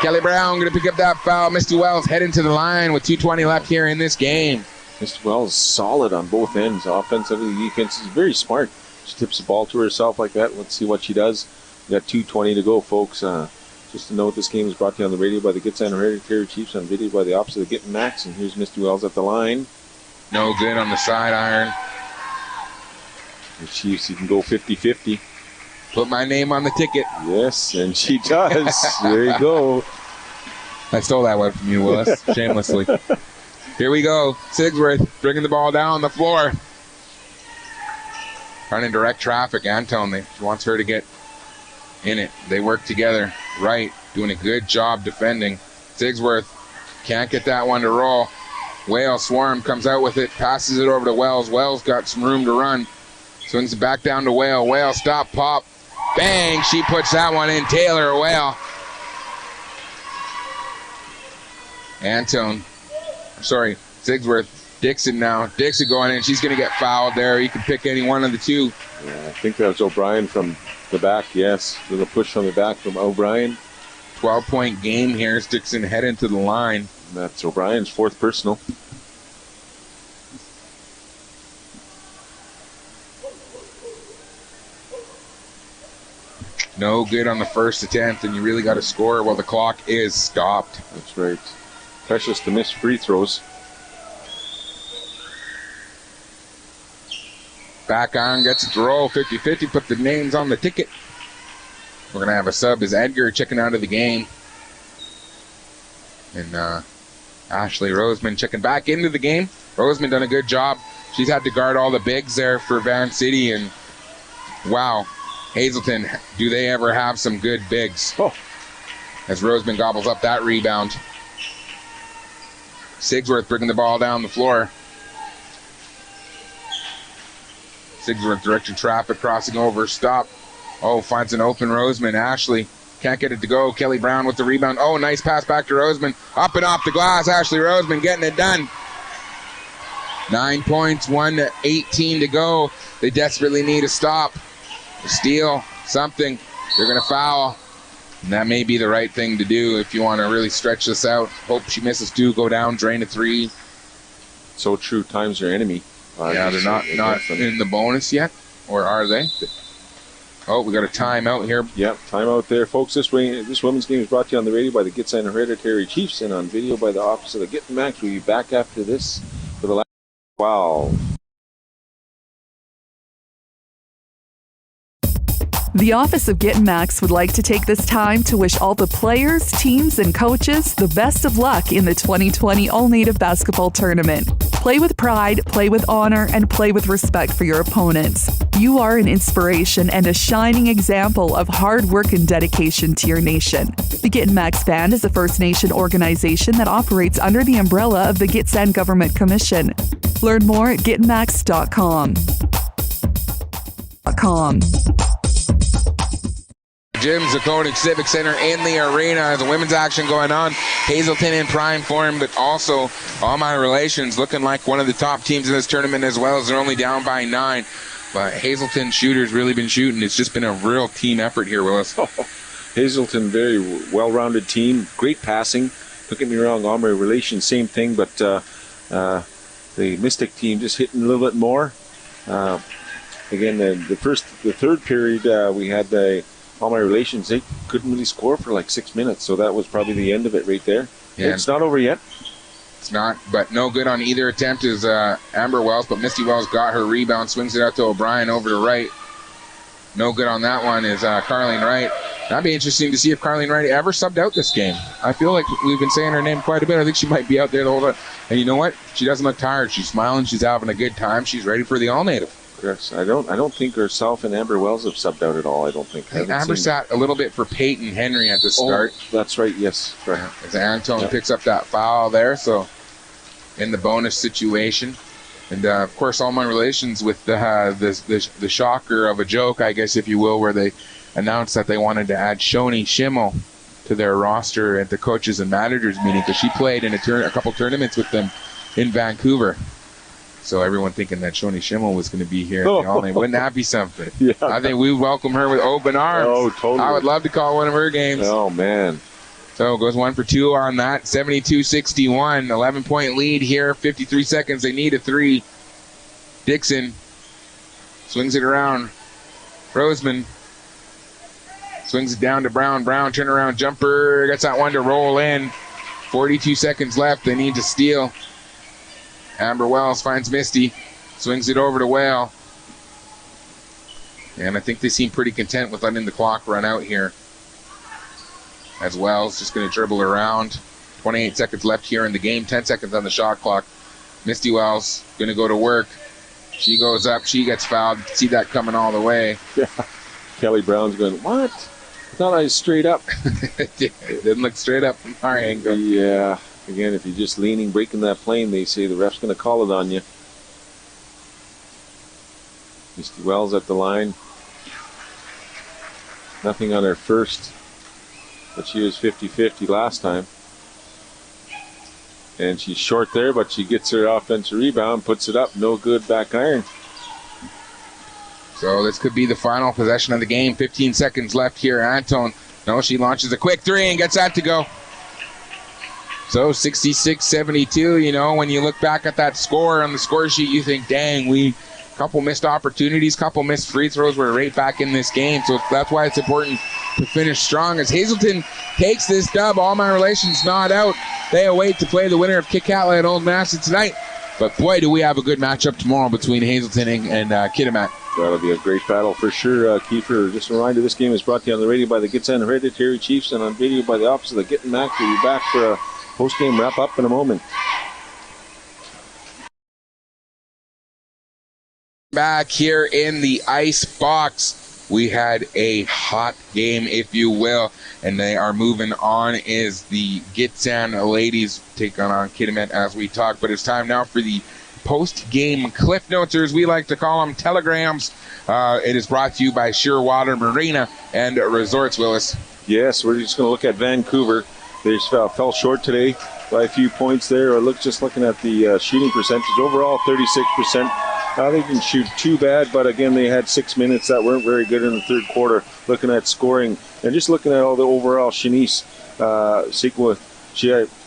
Speaker 1: Kelly Brown going to pick up that foul. Misty Wells heading to the line with 2:20 left here in this game.
Speaker 2: Misty Wells solid on both ends. Offensively, defensively, very smart. She tips the ball to herself like that. Let's see what she does. We got 2:20 to go, folks. Just to note, this game is brought to you on the radio by the Gitxsan Hereditary Chiefs, on video by the opposite of Getting Max. And here's Misty Wells at the line.
Speaker 1: No good on the side iron.
Speaker 2: The Chiefs, you can go 50-50.
Speaker 1: Put my name on the ticket.
Speaker 2: Yes, and she does. There you go.
Speaker 1: I stole that one from you, Willis, shamelessly. Here we go. Sigsworth bringing the ball down the floor. Running direct traffic. Antone, she wants her to get in it. They work together. Wright doing a good job defending. Sigsworth can't get that one to roll. Whale Swarm comes out with it, passes it over to Wells. Wells got some room to run. Swings it back down to Whale. Whale stop, pop. Bang! She puts that one in. Taylor Whale. Sigsworth. Dixon now. Dixon going in. She's going to get fouled there. You can pick any one of the two.
Speaker 2: Yeah, I think that was O'Brien from the back, yes. A little push from the back from O'Brien.
Speaker 1: 12-point game here. Dixon heading to the line.
Speaker 2: That's O'Brien's fourth personal.
Speaker 1: No good on the first attempt, and you really got to score while the clock is stopped.
Speaker 2: That's right. Precious to miss free throws.
Speaker 1: Back iron gets it to roll. 50-50, put the names on the ticket. We're going to have a sub as Edgar checking out of the game. And Ashley Roseman checking back into the game. Roseman done a good job. She's had to guard all the bigs there for Van City, and wow, Hazelton, do they ever have some good bigs?
Speaker 2: Oh.
Speaker 1: As Roseman gobbles up that rebound. Sigsworth bringing the ball down the floor. Sigsworth directing traffic, crossing over, stop. Oh, finds an open Roseman. Ashley can't get it to go. Kelly Brown with the rebound. Oh, nice pass back to Roseman. Up and off the glass. Ashley Roseman getting it done. 9 points, 1:18 to go. They desperately need a stop, a steal, something. They're going to foul. And that may be the right thing to do if you want to really stretch this out. Hope she misses two, go down, drain a three.
Speaker 2: So true, time's your enemy.
Speaker 1: Yeah, they're not in the bonus yet, or are they? Oh, we got a timeout here.
Speaker 2: Yep, timeout there. Folks, this women's game is brought to you on the radio by the Gitsan Hereditary Chiefs and on video by the Office of the Git Max. We'll be back after this for the last 12.
Speaker 3: The Office of Get Max would like to take this time to wish all the players, teams, and coaches the best of luck in the 2020 All-Native Basketball Tournament. Play with pride, play with honor, and play with respect for your opponents. You are an inspiration and a shining example of hard work and dedication to your nation. The Get Max Band is a First Nation organization that operates under the umbrella of the Gitsan Government Commission. Learn more at getmax.com.
Speaker 1: Jim Zakonik Civic Center in the arena as the women's action going on. Hazelton in prime form, but also All My Relations looking like one of the top teams in this tournament as well, as they're only down by 9. But Hazelton shooters really been shooting. It's just been a real team effort here, Willis.
Speaker 2: Hazelton, very well-rounded team, great passing. Don't get me wrong, All My Relations, same thing, but the Mystic team just hitting a little bit more. Again, the third period, we had the All My Relations, they couldn't really score for like 6 minutes, so that was probably the end of it right there. Yeah. It's not over yet.
Speaker 1: It's not, but no good on either attempt is Amber Wells, but Misty Wells got her rebound, swings it out to O'Brien over to Wright. No good on that one is Carleen Wright. That'd be interesting to see if Carleen Wright ever subbed out this game. I feel like we've been saying her name quite a bit. I think she might be out there the whole time. And you know what? She doesn't look tired. She's smiling. She's having a good time. She's ready for the All-Native.
Speaker 2: Yes, I don't think herself and Amber Wells have subbed out at all. I don't think.
Speaker 1: I think Amber sat a little bit for Peyton Henry at the start.
Speaker 2: Oh, that's right. Yes, right.
Speaker 1: As Antone picks up that foul there, so in the bonus situation, and of course, All My Relations with the shocker of a joke, I guess, if you will, where they announced that they wanted to add Shoni Schimmel to their roster at the coaches and managers meeting because she played in a couple tournaments with them in Vancouver. So everyone thinking that Shoni Schimmel was going to be here at the All-Native. Wouldn't that be something?
Speaker 2: Yeah.
Speaker 1: I think we welcome her with open arms.
Speaker 2: Oh, totally.
Speaker 1: I would love to call one of her games.
Speaker 2: Oh, man.
Speaker 1: So goes 1 for 2 on that. 72-61. 11-point lead here. 53 seconds. They need a three. Dixon swings it around. Roseman swings it down to Brown. Brown turnaround jumper. Gets that one to roll in. 42 seconds left. They need to steal. Amber Wells finds Misty, swings it over to Whale. And I think they seem pretty content with letting the clock run out here. As Wells just going to dribble around. 28 seconds left here in the game, 10 seconds on the shot clock. Misty Wells going to go to work. She goes up, she gets fouled. You can see that coming all the way.
Speaker 2: Yeah. Kelly Brown's going, what? I thought I was straight up.
Speaker 1: It didn't look straight up from our angle.
Speaker 2: Yeah. Again, if you're just leaning, breaking that plane, they say the ref's going to call it on you. Misty Wells at the line. Nothing on her first, but she was 50-50 last time. And she's short there, but she gets her offensive rebound, puts it up, no good, back iron.
Speaker 1: So this could be the final possession of the game. 15 seconds left here. Antone, no, she launches a quick three and gets that to go. So 66-72, you know, when you look back at that score on the score sheet, you think, dang, couple missed opportunities, couple missed free throws. We're right back in this game. So that's why it's important to finish strong. As Hazelton takes this dub, All My Relations not out. They await to play the winner of Kitkatla at Old Massey tonight. But boy, do we have a good matchup tomorrow between Hazelton and Kitimat.
Speaker 2: That'll be a great battle for sure, Kiefer. Just a reminder, this game is brought to you on the radio by the Gitsan Hereditary Chiefs and on video by the Office of the Gittin Mac. We'll be back for a post-game wrap-up in a moment.
Speaker 1: Back here in the ice box, we had a hot game, if you will, and they are moving on as the Gitsan ladies take on Kitimat as we talk. But it's time now for the post-game cliff notes, or as we like to call them, telegrams. It is brought to you by Shearwater Marina and Resorts, Willis.
Speaker 2: Yes, we're just going to look at Vancouver. They just fell short today by a few points there. Just looking at the shooting percentage, overall 36%. They didn't shoot too bad, but again, they had 6 minutes that weren't very good in the third quarter. Looking at scoring and just looking at all the overall, Shanice Sikwa,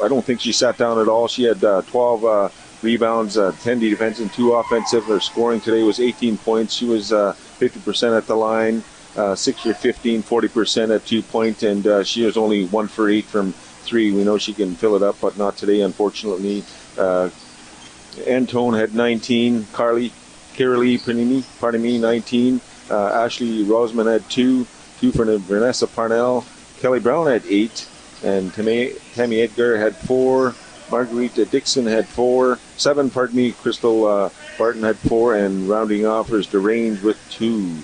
Speaker 2: I don't think she sat down at all. She had 12 rebounds, 10 defense, and 2 offensive. Her scoring today was 18 points. She was 50% at the line, 6 for 15, 40% at 2-point, and she was only 1 for 8 from 3. We know she can fill it up, but not today, unfortunately. Antone had 19. Carolee Panini, 19. Ashley Roseman had 2 for Vanessa Parnell. Kelly Brown had 8. And Tammy Edgar had 4. Margarita Dixon had 7. Crystal Barton had 4. And rounding off is DeRange with 2.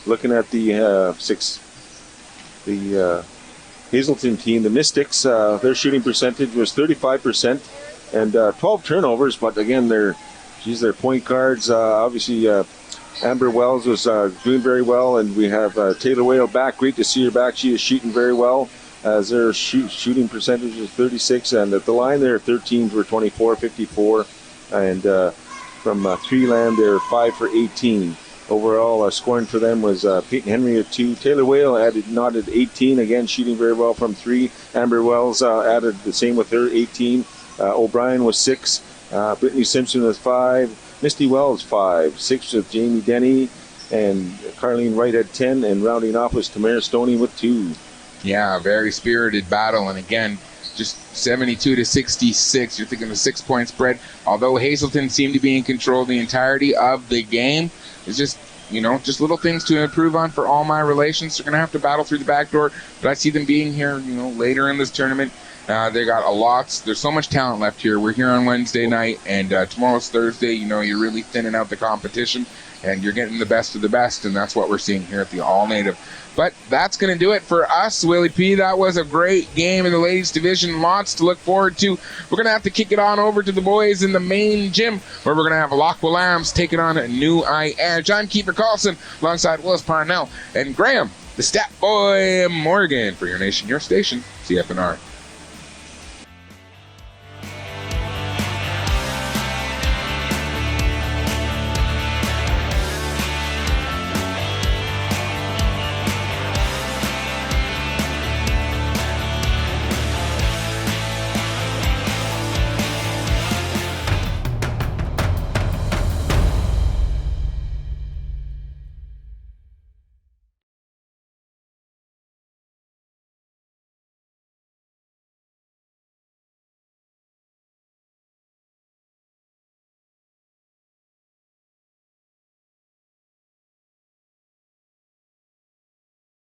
Speaker 2: Looking at the Hazelton team, the Mystics, their shooting percentage was 35%. And 12 turnovers, but again, their point guards. Obviously, Amber Wells was doing very well, and we have Taylor Whale back. Great to see her back. She is shooting very well, as their shooting percentage is 36, and at the line they're 13 for 24, 54, and from 3 land they're 5 for 18. Overall, scoring for them was Peyton Henry at 2. Taylor Whale added 18, again shooting very well from 3. Amber Wells added the same with her, 18. O'Brien was 6. Brittany Simpson was 5. Misty Wells 5. 6 with Jamie Denny, and Carlene Wright had 10. And rounding off was Tamara Stoney with 2.
Speaker 1: Yeah, very spirited battle, and again, just 72-66. You're thinking a 6-point spread. Although Hazelton seemed to be in control the entirety of the game, it's just little things to improve on for all my relations. They're going to have to battle through the back door, but I see them being here, later in this tournament. They got there's so much talent left here. We're here on Wednesday night, and tomorrow's Thursday. You're really thinning out the competition, and you're getting the best of the best, and that's what we're seeing here at the All Native. But that's going to do it for us, Willie P. That was a great game in the ladies division. Lots to look forward to. We're going to have to kick it on over to the boys in the main gym, where we're going to have Lachlan Lambs taking on New I Edge. I'm Keeper Carlson alongside Willis Parnell and Graham, the stat boy Morgan, for your nation, your station, CFNR.